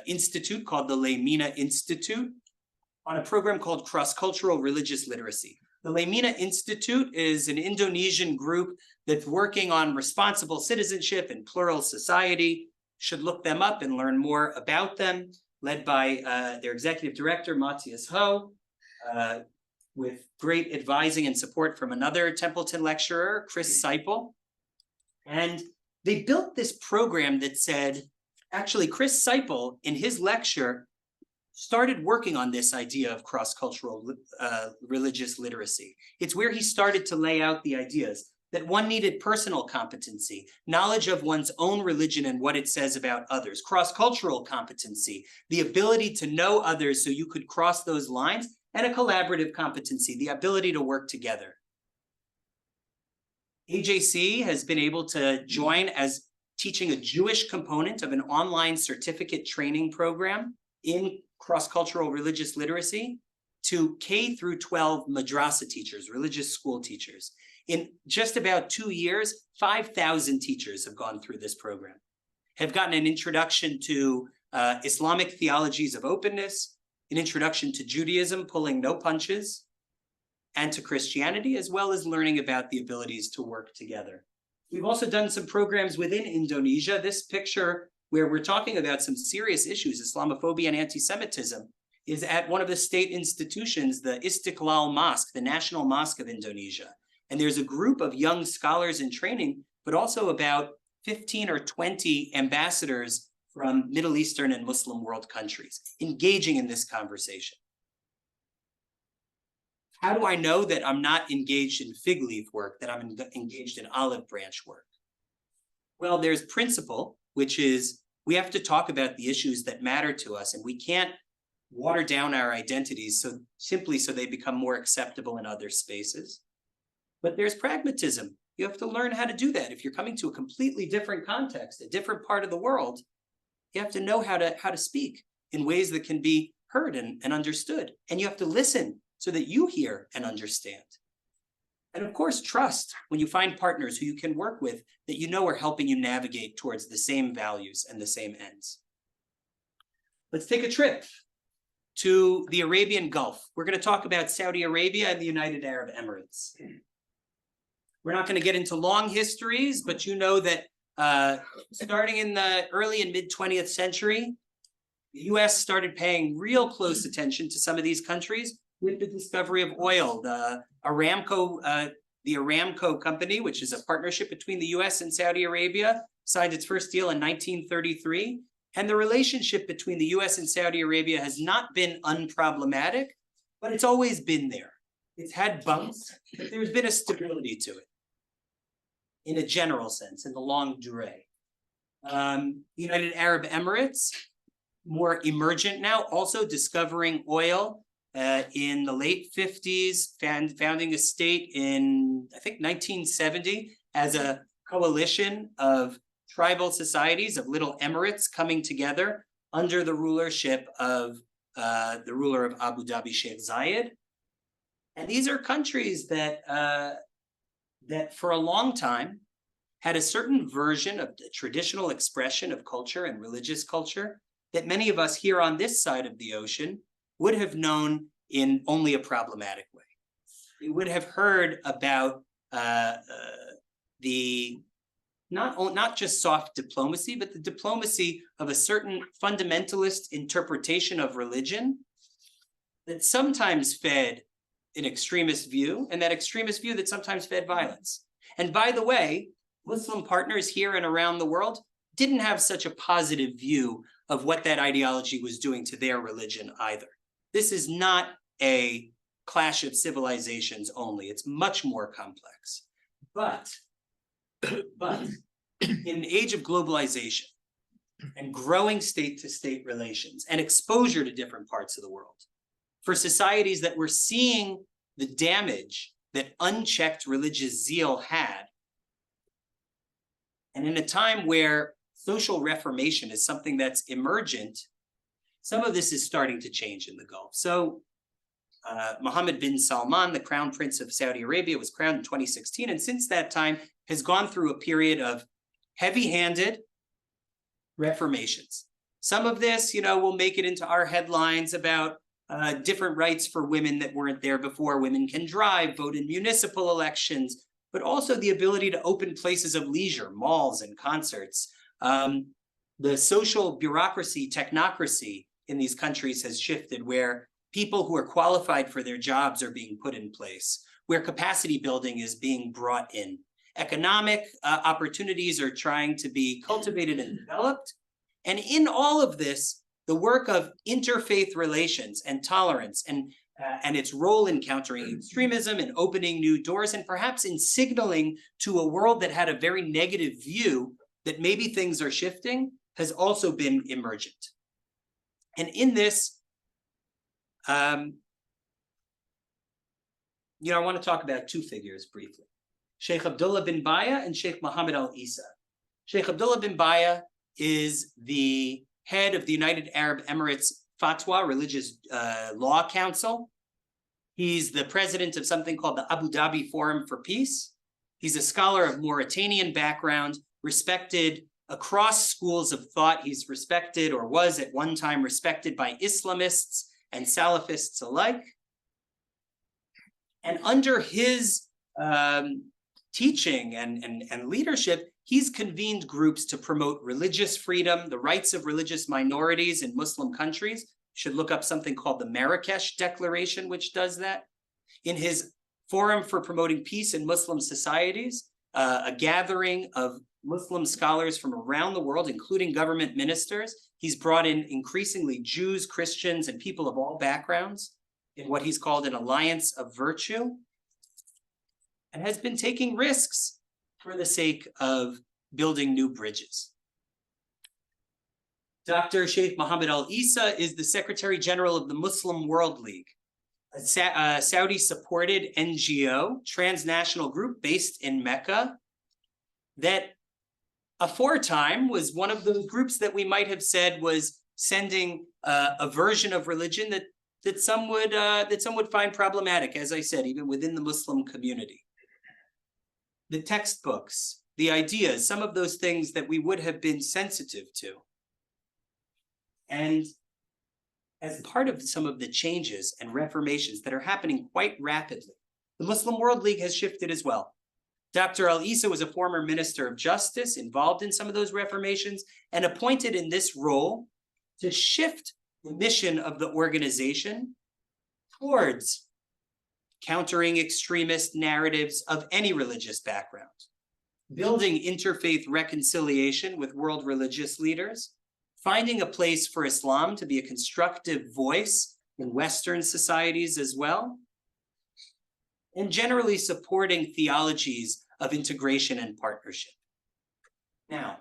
institute called the Lemina Institute on a program called Cross-Cultural Religious Literacy. The Lemina Institute is an Indonesian group that's working on responsible citizenship and plural society. Should look them up and learn more about them, led by their executive director, Matthias Ho, with great advising and support from another Templeton lecturer, Chris Seipel. And they built this program that said, actually, Chris Seipel, in his lecture, started working on this idea of cross-cultural religious literacy. It's where he started to lay out the ideas that one needed personal competency, knowledge of one's own religion and what it says about others, cross-cultural competency, the ability to know others so you could cross those lines, and a collaborative competency, the ability to work together. AJC has been able to join as teaching a Jewish component of an online certificate training program in cross-cultural religious literacy to K through 12 madrasa teachers, religious school teachers. In just about 2 years, 5,000 teachers have gone through this program, have gotten an introduction to Islamic theologies of openness, an introduction to Judaism, pulling no punches, and to Christianity, as well as learning about the abilities to work together. We've also done some programs within Indonesia. This picture, where we're talking about some serious issues, Islamophobia and anti-Semitism, is at one of the state institutions, the Istiqlal Mosque, the National Mosque of Indonesia. And there's a group of young scholars in training, but also about 15 or 20 ambassadors from Middle Eastern and Muslim world countries engaging in this conversation. How do I know that I'm not engaged in fig leaf work, that I'm engaged in olive branch work? Well, there's principle, which is we have to talk about the issues that matter to us, and we can't water down our identities so they become more acceptable in other spaces. But there's pragmatism. You have to learn how to do that. If you're coming to a completely different context, a different part of the world, you have to know how to speak in ways that can be heard and understood. And you have to listen so that you hear and understand. And of course, trust when you find partners who you can work with that you know are helping you navigate towards the same values and the same ends. Let's take a trip to the Arabian Gulf. We're going to talk about Saudi Arabia and the United Arab Emirates. We're not going to get into long histories, but you know that starting in the early and mid 20th century, The US started paying real close attention to some of these countries with the discovery of oil. The Aramco company, which is a partnership between the US and Saudi Arabia, signed its first deal in 1933. And the relationship between the US and Saudi Arabia has not been unproblematic, but it's always been there. It's had bumps, but there's been a stability to it in a general sense, in the longue durée. The United Arab Emirates, more emergent now, also discovering oil in the late 50s, founding a state in, I think, 1970 as a coalition of tribal societies, of little emirates coming together under the rulership of the ruler of Abu Dhabi, Sheikh Zayed. And these are countries that for a long time had a certain version of the traditional expression of culture and religious culture that many of us here on this side of the ocean would have known in only a problematic way. We would have heard about the not just soft diplomacy, but the diplomacy of a certain fundamentalist interpretation of religion that sometimes fed an extremist view, and that extremist view that sometimes fed violence. And by the way, Muslim partners here and around the world didn't have such a positive view of what that ideology was doing to their religion either. This is not a clash of civilizations only. It's much more complex. But in the age of globalization and growing state-to-state relations and exposure to different parts of the world, for societies that were seeing the damage that unchecked religious zeal had, and in a time where social reformation is something that's emergent, some of this is starting to change in the Gulf. So Mohammed bin Salman, the Crown Prince of Saudi Arabia, was crowned in 2016, and since that time has gone through a period of heavy-handed reformations. Some of this, will make it into our headlines about different rights for women that weren't there before. Women can drive, vote in municipal elections, but also the ability to open places of leisure, malls and concerts. The social bureaucracy, technocracy in these countries has shifted, where people who are qualified for their jobs are being put in place, where capacity building is being brought in. Economic opportunities are trying to be cultivated and developed. And in all of this, the work of interfaith relations and tolerance and its role in countering extremism and opening new doors, and perhaps in signaling to a world that had a very negative view that maybe things are shifting, has also been emergent. And in this, I want to talk about two figures briefly. Sheikh Abdullah bin Baya and Sheikh Mohammed Al Isa. Sheikh Abdullah bin Baya is the head of the United Arab Emirates Fatwa, Religious Law Council. He's the president of something called the Abu Dhabi Forum for Peace. He's a scholar of Mauritanian background, respected across schools of thought. He's respected, or was at one time respected, by Islamists and Salafists alike. And under his teaching and leadership, he's convened groups to promote religious freedom, the rights of religious minorities in Muslim countries. You should look up something called the Marrakesh Declaration, which does that. In his Forum for Promoting Peace in Muslim Societies, a gathering of Muslim scholars from around the world, including government ministers, he's brought in increasingly Jews, Christians, and people of all backgrounds in what he's called an alliance of virtue, and has been taking risks for the sake of building new bridges. Dr. Sheikh Mohammed Al Isa is the Secretary General of the Muslim World League, a Saudi-supported NGO, transnational group based in Mecca, that aforetime was one of those groups that we might have said was sending a version of religion that some would find problematic, as I said, even within the Muslim community. The textbooks, the ideas, some of those things that we would have been sensitive to. And as part of some of the changes and reformations that are happening quite rapidly, the Muslim World League has shifted as well. Dr. Al Isa was a former Minister of Justice, involved in some of those reformations, and appointed in this role to shift the mission of the organization towards countering extremist narratives of any religious background, building interfaith reconciliation with world religious leaders, finding a place for Islam to be a constructive voice in Western societies as well, and generally supporting theologies of integration and partnership. Now,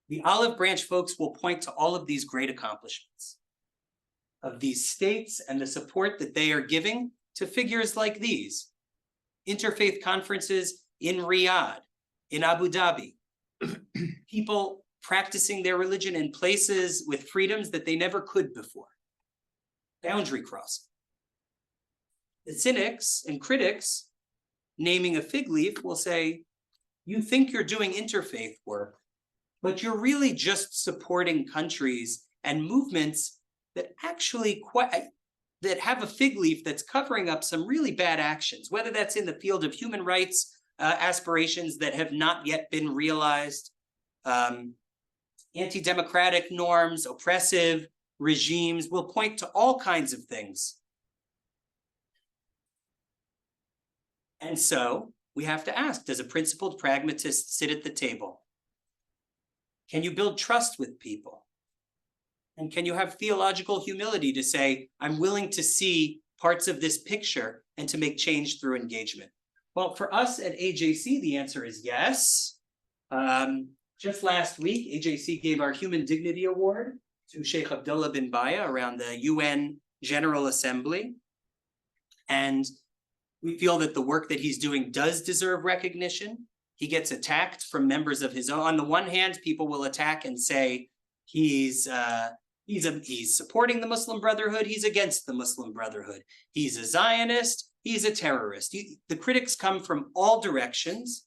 the Olive Branch folks will point to all of these great accomplishments of these states and the support that they are giving to figures like these. Interfaith conferences in Riyadh, in Abu Dhabi, people practicing their religion in places with freedoms that they never could before. Boundary crossing. The cynics and critics naming a fig leaf will say, you think you're doing interfaith work, but you're really just supporting countries and movements that actually that have a fig leaf that's covering up some really bad actions, whether that's in the field of human rights aspirations that have not yet been realized, anti-democratic norms, oppressive regimes, will point to all kinds of things. And so we have to ask, does a principled pragmatist sit at the table? Can you build trust with people? And can you have theological humility to say, I'm willing to see parts of this picture and to make change through engagement? Well, for us at AJC, the answer is yes. Just last week, AJC gave our Human Dignity Award to Sheikh Abdullah bin Baya around the UN General Assembly. And we feel that the work that he's doing does deserve recognition. He gets attacked from members of his own. On the one hand, people will attack and say he's supporting the Muslim Brotherhood, he's against the Muslim Brotherhood. He's a Zionist, he's a terrorist. The critics come from all directions.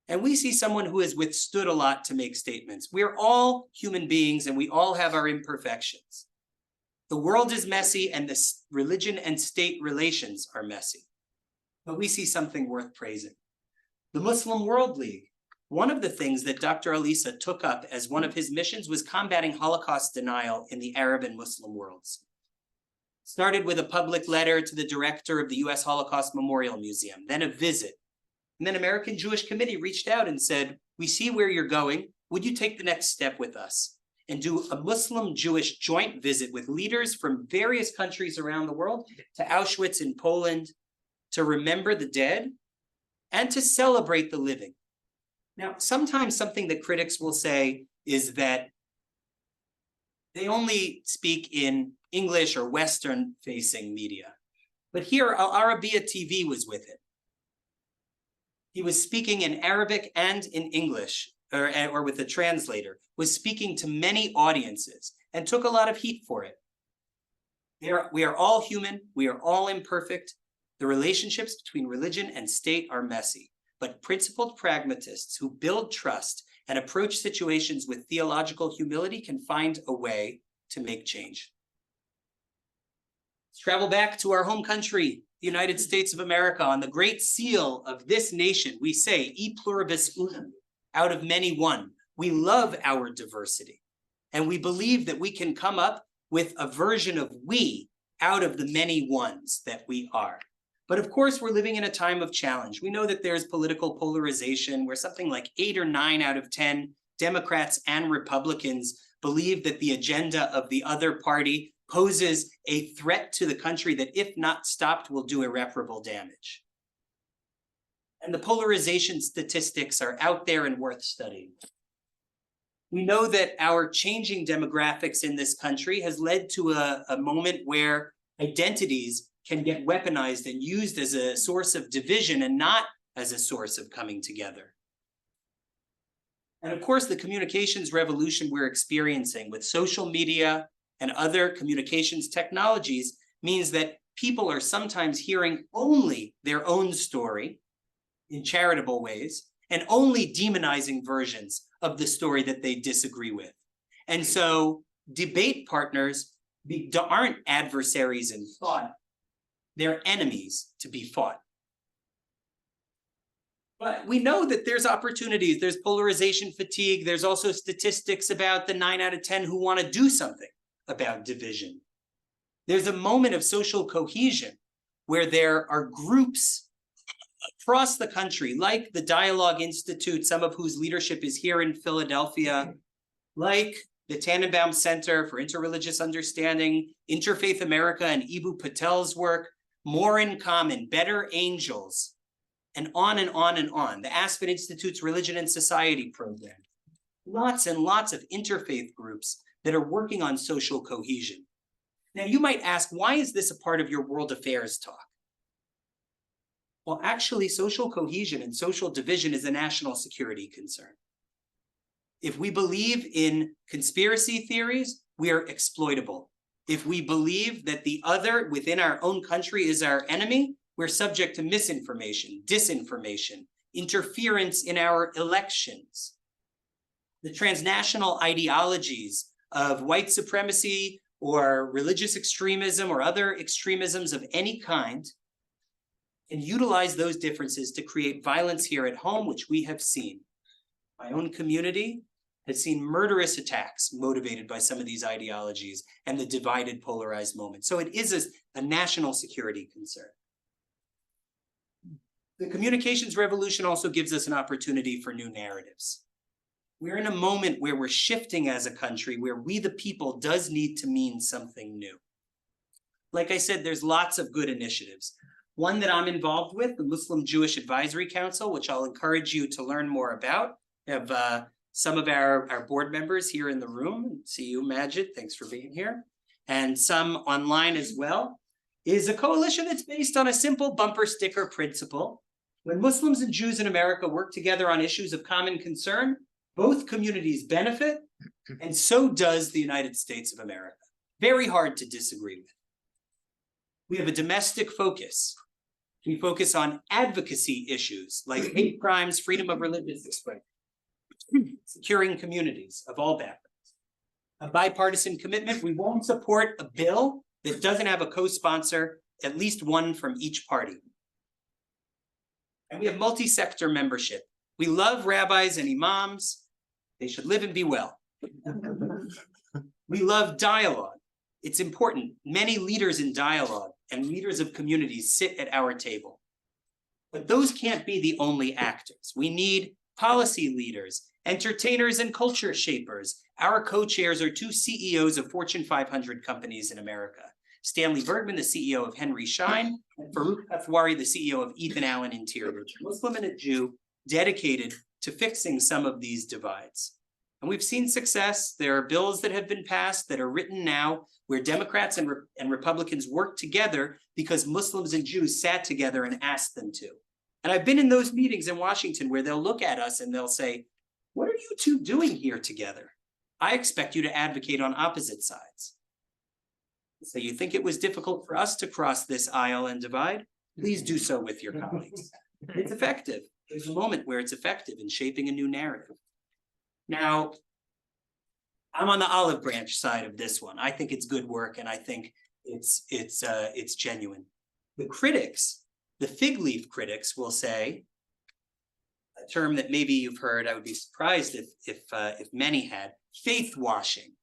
And we see someone who has withstood a lot to make statements. We're all human beings and we all have our imperfections. The world is messy and the religion and state relations are messy. But we see something worth praising. The Muslim World League, one of the things that Dr. Alisa took up as one of his missions was combating Holocaust denial in the Arab and Muslim worlds. Started with a public letter to the director of the US Holocaust Memorial Museum, then a visit. And then American Jewish Committee reached out and said, we see where you're going. Would you take the next step with us and do a Muslim-Jewish joint visit with leaders from various countries around the world to Auschwitz in Poland to remember the dead and to celebrate the living? Now, sometimes something that critics will say is that they only speak in English or Western-facing media. But here, Al Arabiya TV was with him. He was speaking in Arabic and in English, or with a translator, was speaking to many audiences and took a lot of heat for it. We are all human, we are all imperfect. The relationships between religion and state are messy, but principled pragmatists who build trust and approach situations with theological humility can find a way to make change. Let's travel back to our home country, the United States of America. On the great seal of this nation, we say, e pluribus unum, out of many one. We love our diversity, and we believe that we can come up with a version of we out of the many ones that we are. But of course, we're living in a time of challenge. We know that there's political polarization where something like 8 or 9 out of 10 Democrats and Republicans believe that the agenda of the other party poses a threat to the country that, if not stopped, will do irreparable damage. And the polarization statistics are out there and worth studying. We know that our changing demographics in this country has led to a moment where identities can get weaponized and used as a source of division and not as a source of coming together. And of course, the communications revolution we're experiencing with social media and other communications technologies means that people are sometimes hearing only their own story in charitable ways and only demonizing versions of the story that they disagree with. And so debate partners aren't adversaries in thought, they're enemies to be fought. But we know that there's opportunities, there's polarization fatigue, there's also statistics about the 9 out of 10 who want to do something about division. There's a moment of social cohesion where there are groups across the country, like the Dialogue Institute, some of whose leadership is here in Philadelphia, like the Tannenbaum Center for Interreligious Understanding, Interfaith America and Ibu Patel's work, More in Common, Better Angels, and on and on and on. The Aspen Institute's Religion and Society program. Lots and lots of interfaith groups that are working on social cohesion. Now you might ask, why is this a part of your world affairs talk? Well, actually, social cohesion and social division is a national security concern. If we believe in conspiracy theories, we are exploitable. If we believe that the other within our own country is our enemy, we're subject to misinformation, disinformation, interference in our elections. The transnational ideologies of white supremacy or religious extremism or other extremisms of any kind and utilize those differences to create violence here at home, which we have seen. My own community has seen murderous attacks motivated by some of these ideologies and the divided, polarized moment. So it is a national security concern. The communications revolution also gives us an opportunity for new narratives. We're in a moment where we're shifting as a country, where we the people does need to mean something new. Like I said, there's lots of good initiatives. One that I'm involved with, the Muslim Jewish Advisory Council, which I'll encourage you to learn more about. We have some of our board members here in the room. See you, Majid, thanks for being here. And some online as well, is a coalition that's based on a simple bumper sticker principle. When Muslims and Jews in America work together on issues of common concern, both communities benefit, and so does the United States of America. Very hard to disagree with. We have a domestic focus. We focus on advocacy issues like hate crimes, freedom of religious expression, securing communities of all backgrounds. A bipartisan commitment, we won't support a bill that doesn't have a co-sponsor, at least one from each party. And we have multi-sector membership. We love rabbis and imams. They should live and be well. We love dialogue. It's important. Many leaders in dialogue and leaders of communities sit at our table. But those can't be the only actors. We need policy leaders, entertainers and culture shapers. Our co-chairs are two CEOs of Fortune 500 companies in America. Stanley Bergman, the CEO of Henry Schein, and Farouk Kathwari, the CEO of Ethan Allen Interiors, a Muslim and a Jew dedicated to fixing some of these divides. And we've seen success. There are bills that have been passed that are written now where Democrats and Republicans work together because Muslims and Jews sat together and asked them to. And I've been in those meetings in Washington where they'll look at us and they'll say, what are you two doing here together? I expect you to advocate on opposite sides. So you think it was difficult for us to cross this aisle and divide? Please do so with your colleagues. It's effective. There's a moment where it's effective in shaping a new narrative. Now, I'm on the olive branch side of this one. I think it's good work, and I think it's genuine. The critics, the fig leaf critics, will say a term that maybe you've heard. I would be surprised if many had: faith washing,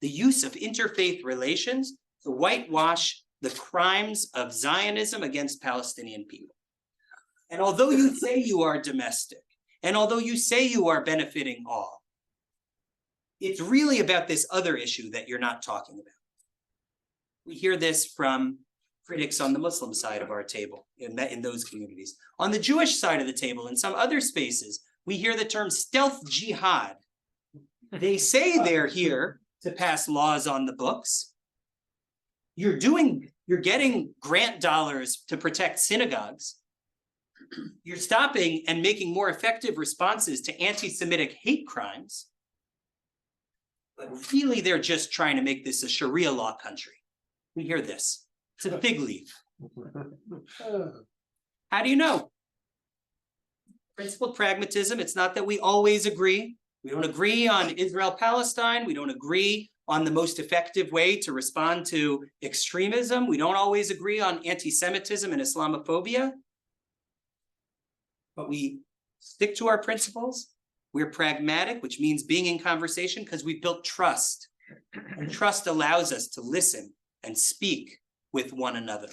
the use of interfaith relations to whitewash the crimes of Zionism against Palestinian people. And although you say you are domestic, and although you say you are benefiting all, it's really about this other issue that you're not talking about. We hear this from critics on the Muslim side of our table, in those communities. On the Jewish side of the table, in some other spaces, we hear the term stealth jihad. They say they're here to pass laws on the books. You're getting grant dollars to protect synagogues. You're stopping and making more effective responses to anti-Semitic hate crimes. But really, they're just trying to make this a Sharia law country. We hear this. It's a fig leaf. How do you know? Principled pragmatism. It's not that we always agree. We don't agree on Israel-Palestine. We don't agree on the most effective way to respond to extremism. We don't always agree on anti-Semitism and Islamophobia. But we stick to our principles. We're pragmatic, which means being in conversation because we've built trust. And trust allows us to listen and speak with one another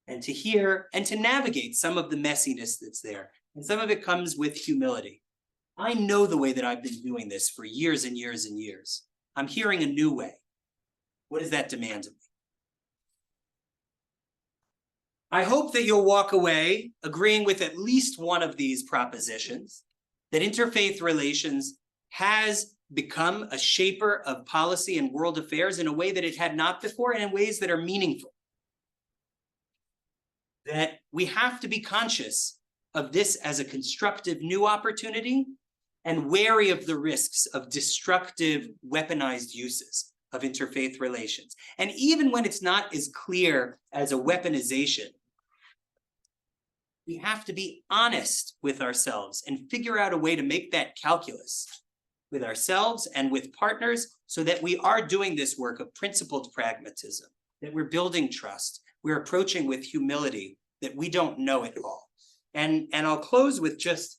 and to hear and to navigate some of the messiness that's there. And some of it comes with humility. I know the way that I've been doing this for years and years and years. I'm hearing a new way. What does that demand of me? I hope that you'll walk away agreeing with at least one of these propositions, that interfaith relations has become a shaper of policy and world affairs in a way that it had not before and in ways that are meaningful. That we have to be conscious of this as a constructive new opportunity and wary of the risks of destructive weaponized uses of interfaith relations. And even when it's not as clear as a weaponization, we have to be honest with ourselves and figure out a way to make that calculus with ourselves and with partners so that we are doing this work of principled pragmatism, that we're building trust, we're approaching with humility, that we don't know it all. And I'll close with just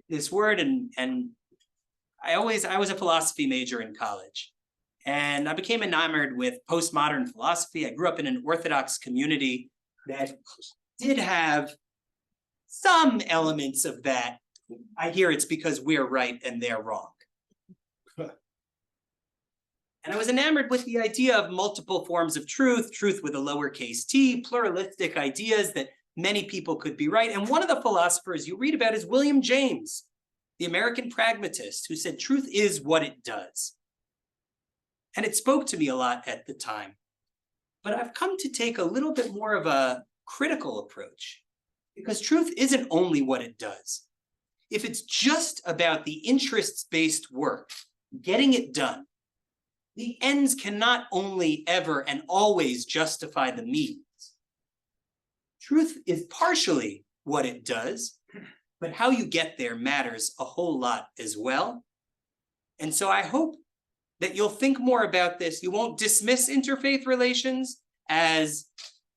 this word, and I was a philosophy major in college, and I became enamored with postmodern philosophy. I grew up in an Orthodox community that did have some elements of that. I hear it's because we're right and they're wrong. And I was enamored with the idea of multiple forms of truth, truth with a lowercase t, pluralistic ideas that many people could be right. And one of the philosophers you read about is William James, the American pragmatist, who said truth is what it does. And it spoke to me a lot at the time. But I've come to take a little bit more of a critical approach, because truth isn't only what it does. If it's just about the interests-based work, getting it done, the ends cannot only ever and always justify the means. Truth is partially what it does, but how you get there matters a whole lot as well. And so I hope that you'll think more about this. You won't dismiss interfaith relations as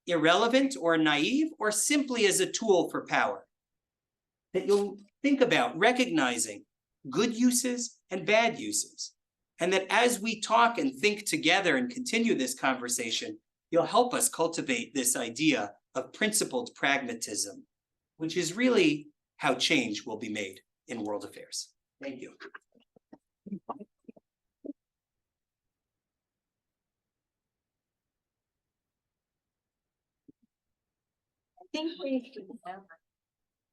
irrelevant or naive or simply as a tool for power. That you'll think about recognizing good uses and bad uses. And that as we talk and think together and continue this conversation, you'll help us cultivate this idea of principled pragmatism, which is really how change will be made in world affairs. Thank you.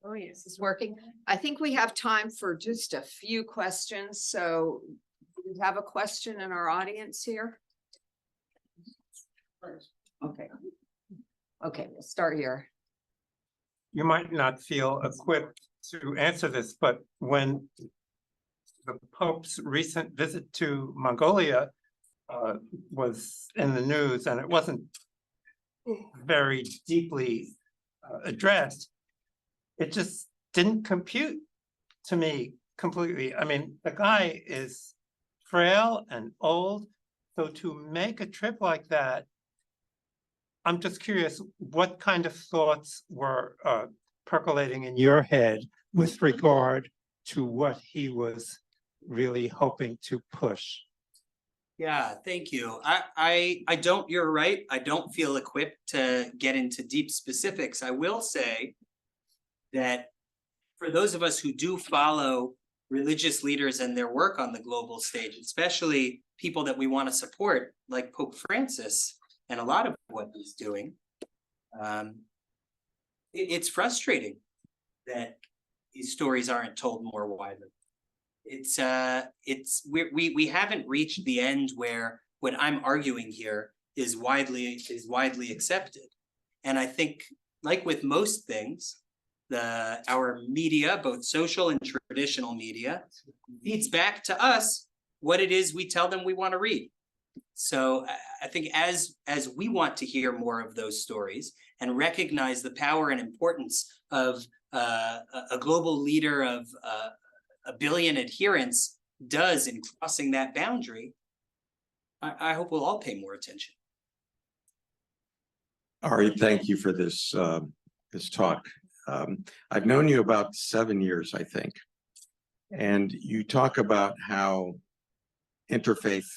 Oh, yes, it's working. I think we have time for just a few questions. So we have a question in our audience here. Okay. Okay, we'll start here. You might not feel equipped to answer this, but when the Pope's recent visit to Mongolia was in the news, and it wasn't very deeply addressed, it just didn't compute to me completely. I mean, the guy is frail and old, so to make a trip like that, I'm just curious, what kind of thoughts were percolating in your head with regard to what he was really hoping to push? Yeah, thank you. I don't, you're right. I don't feel equipped to get into deep specifics. I will say that for those of us who do follow religious leaders and their work on the global stage, especially people that we want to support, like Pope Francis, and a lot of what he's doing, it's frustrating that these stories aren't told more widely. We haven't reached the end where what I'm arguing here is widely accepted. And I think, like with most things, our media, both social and traditional media, feeds back to us what it is we tell them we want to read. So I think as we want to hear more of those stories and recognize the power and importance of a global leader of 1 billion adherents does in crossing that boundary, I hope we'll all pay more attention. Ari, thank you for this this talk. I've known you about 7 years, I think. And you talk about how interfaith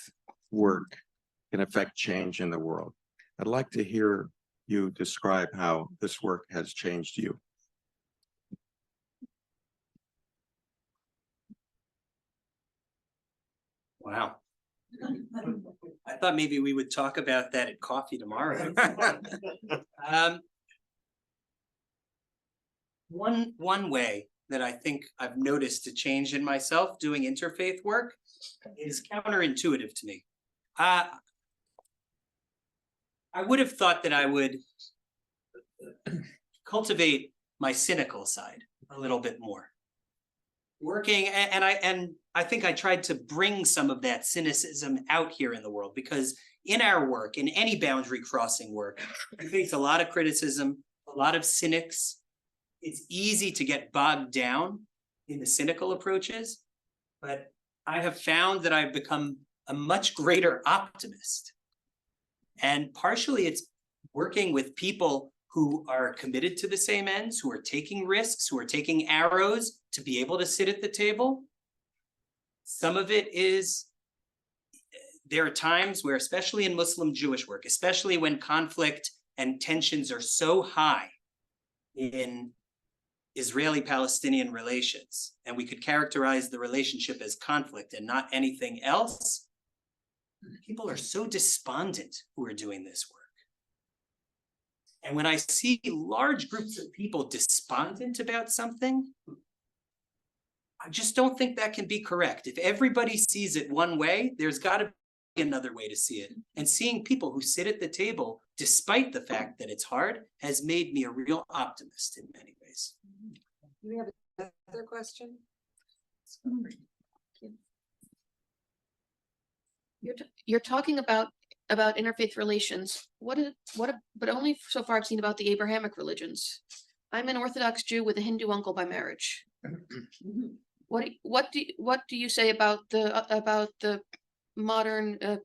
work can affect change in the world. I'd like to hear you describe how this work has changed you. Wow. I thought maybe we would talk about that at coffee tomorrow. One way that I think I've noticed a change in myself doing interfaith work is counterintuitive to me. I would have thought that I would cultivate my cynical side a little bit more. Working, and I think I tried to bring some of that cynicism out here in the world, because in our work, in any boundary crossing work, we face a lot of criticism, a lot of cynics. It's easy to get bogged down in the cynical approaches, but I have found that I've become a much greater optimist. And partially it's working with people who are committed to the same ends, who are taking risks, who are taking arrows to be able to sit at the table. Some of it is, there are times where, especially in Muslim Jewish work, especially when conflict and tensions are so high in Israeli-Palestinian relations, and we could characterize the relationship as conflict and not anything else, people are so despondent who are doing this work. And when I see large groups of people despondent about something, I just don't think that can be correct. If everybody sees it one way, there's got to be another way to see it. And seeing people who sit at the table, despite the fact that it's hard, has made me a real optimist in many ways. Do we have another question? You're talking about interfaith relations. But only so far I've seen about the Abrahamic religions. I'm an Orthodox Jew with a Hindu uncle by marriage. What do you say about the modern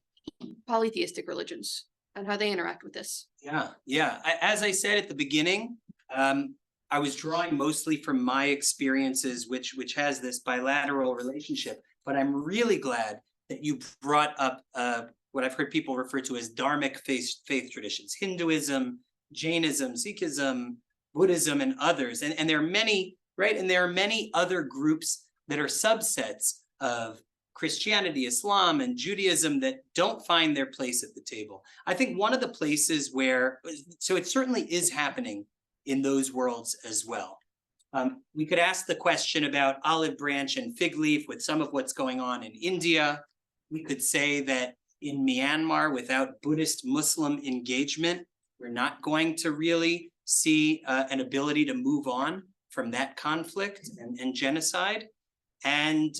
polytheistic religions and how they interact with this? Yeah. As I said at the beginning, I was drawing mostly from my experiences, which has this bilateral relationship. But I'm really glad that you brought up what I've heard people refer to as dharmic faith traditions: Hinduism, Jainism, Sikhism, Buddhism, and others. And there are many, right? And there are many other groups that are subsets of Christianity, Islam, and Judaism that don't find their place at the table. I think one of the places where, so it certainly is happening in those worlds as well. We could ask the question about olive branch and fig leaf with some of what's going on in India. We could say that in Myanmar, without Buddhist Muslim engagement, we're not going to really see an ability to move on from that conflict and genocide, and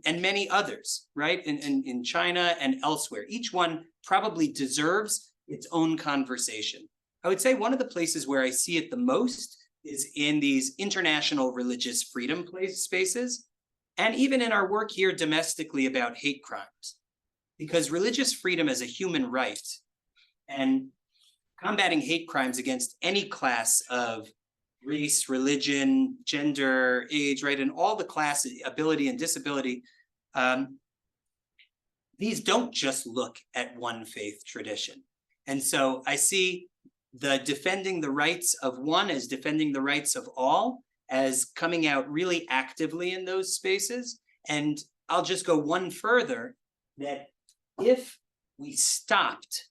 many others, right? In China and elsewhere. Each one probably deserves its own conversation. I would say one of the places where I see it the most is in these international religious freedom spaces, and even in our work here domestically about hate crimes. Because religious freedom is a human right, and combating hate crimes against any class of race, religion, gender, age, right, and all the classes, ability and disability, these don't just look at one faith tradition. And so I see the defending the rights of one as defending the rights of all as coming out really actively in those spaces. And I'll just go one further, that if we stopped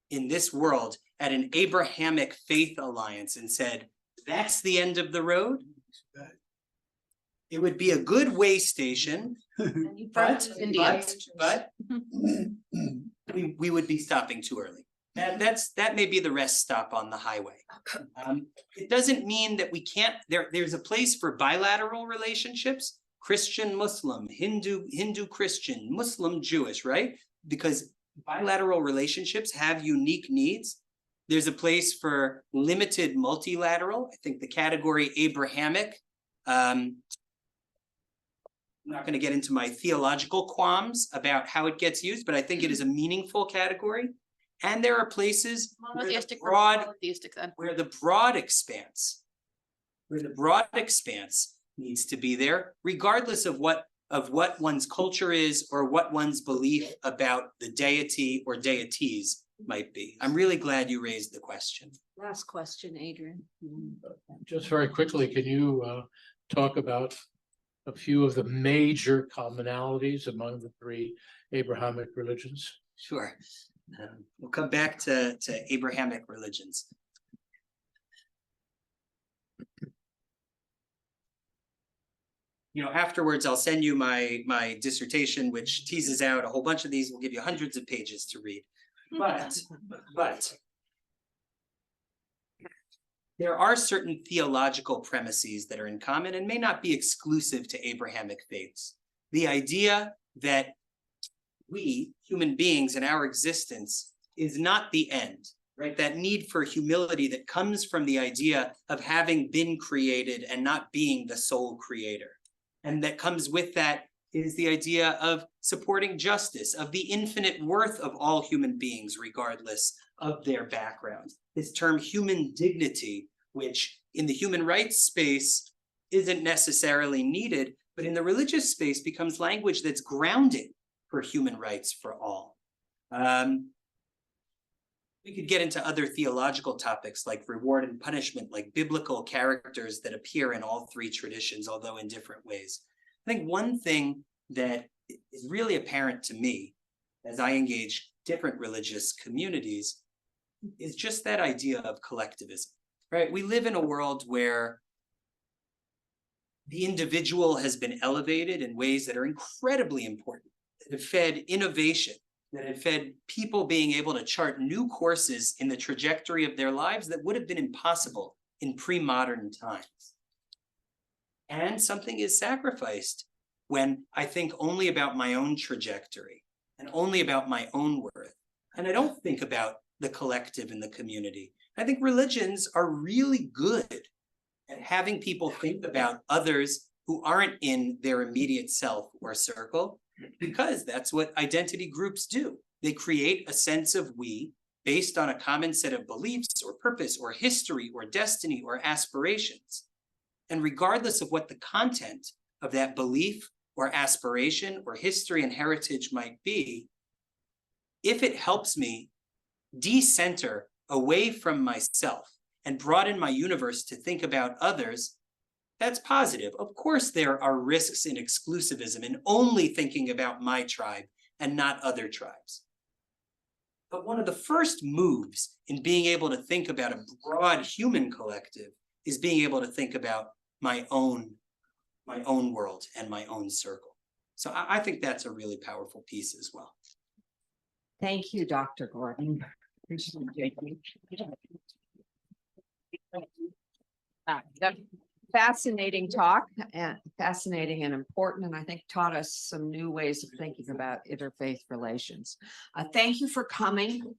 in this world at an Abrahamic faith alliance and said, that's the end of the road, it would be a good way station, but we would be stopping too early. That may be the rest stop on the highway. It doesn't mean that we can't, there's a place for bilateral relationships, Christian, Muslim, Hindu, Christian, Muslim, Jewish, right? Because bilateral relationships have unique needs. There's a place for limited multilateral. I think the category Abrahamic, I'm not going to get into my theological qualms about how it gets used, but I think it is a meaningful category. And there are places where the broad expanse where the broad expanse needs to be there, regardless of what one's culture is or what one's belief about the deity or deities might be. I'm really glad you raised the question. Last question, Adrian. Just very quickly, can you talk about a few of the major commonalities among the three Abrahamic religions? Sure. We'll come back to Abrahamic religions. You know, afterwards, I'll send you my dissertation, which teases out a whole bunch of these. Will give you hundreds of pages to read. But there are certain theological premises that are in common and may not be exclusive to Abrahamic faiths. The idea that we, human beings, in our existence is not the end, right? That need for humility that comes from the idea of having been created and not being the sole creator. And that comes with that is the idea of supporting justice, of the infinite worth of all human beings, regardless of their background. This term human dignity, which in the human rights space isn't necessarily needed, but in the religious space becomes language that's grounding for human rights for all. We could get into other theological topics like reward and punishment, like biblical characters that appear in all three traditions, although in different ways. I think one thing that is really apparent to me as I engage different religious communities is just that idea of collectivism, right? We live in a world where the individual has been elevated in ways that are incredibly important, that have fed innovation, that have fed people being able to chart new courses in the trajectory of their lives that would have been impossible in pre-modern times. And something is sacrificed when I think only about my own trajectory and only about my own worth. And I don't think about the collective and the community. I think religions are really good at having people think about others who aren't in their immediate self or circle, because that's what identity groups do. They create a sense of we based on a common set of beliefs or purpose or history or destiny or aspirations. And regardless of what the content of that belief or aspiration or history and heritage might be, if it helps me decenter away from myself and broaden my universe to think about others, that's positive. Of course, there are risks in exclusivism and only thinking about my tribe and not other tribes. But one of the first moves in being able to think about a broad human collective is being able to think about my own world and my own circle. So I think that's a really powerful piece as well. Thank you, Dr. Gordon. Appreciate you. Fascinating talk, and fascinating and important, and I think taught us some new ways of thinking about interfaith relations. Thank you for coming.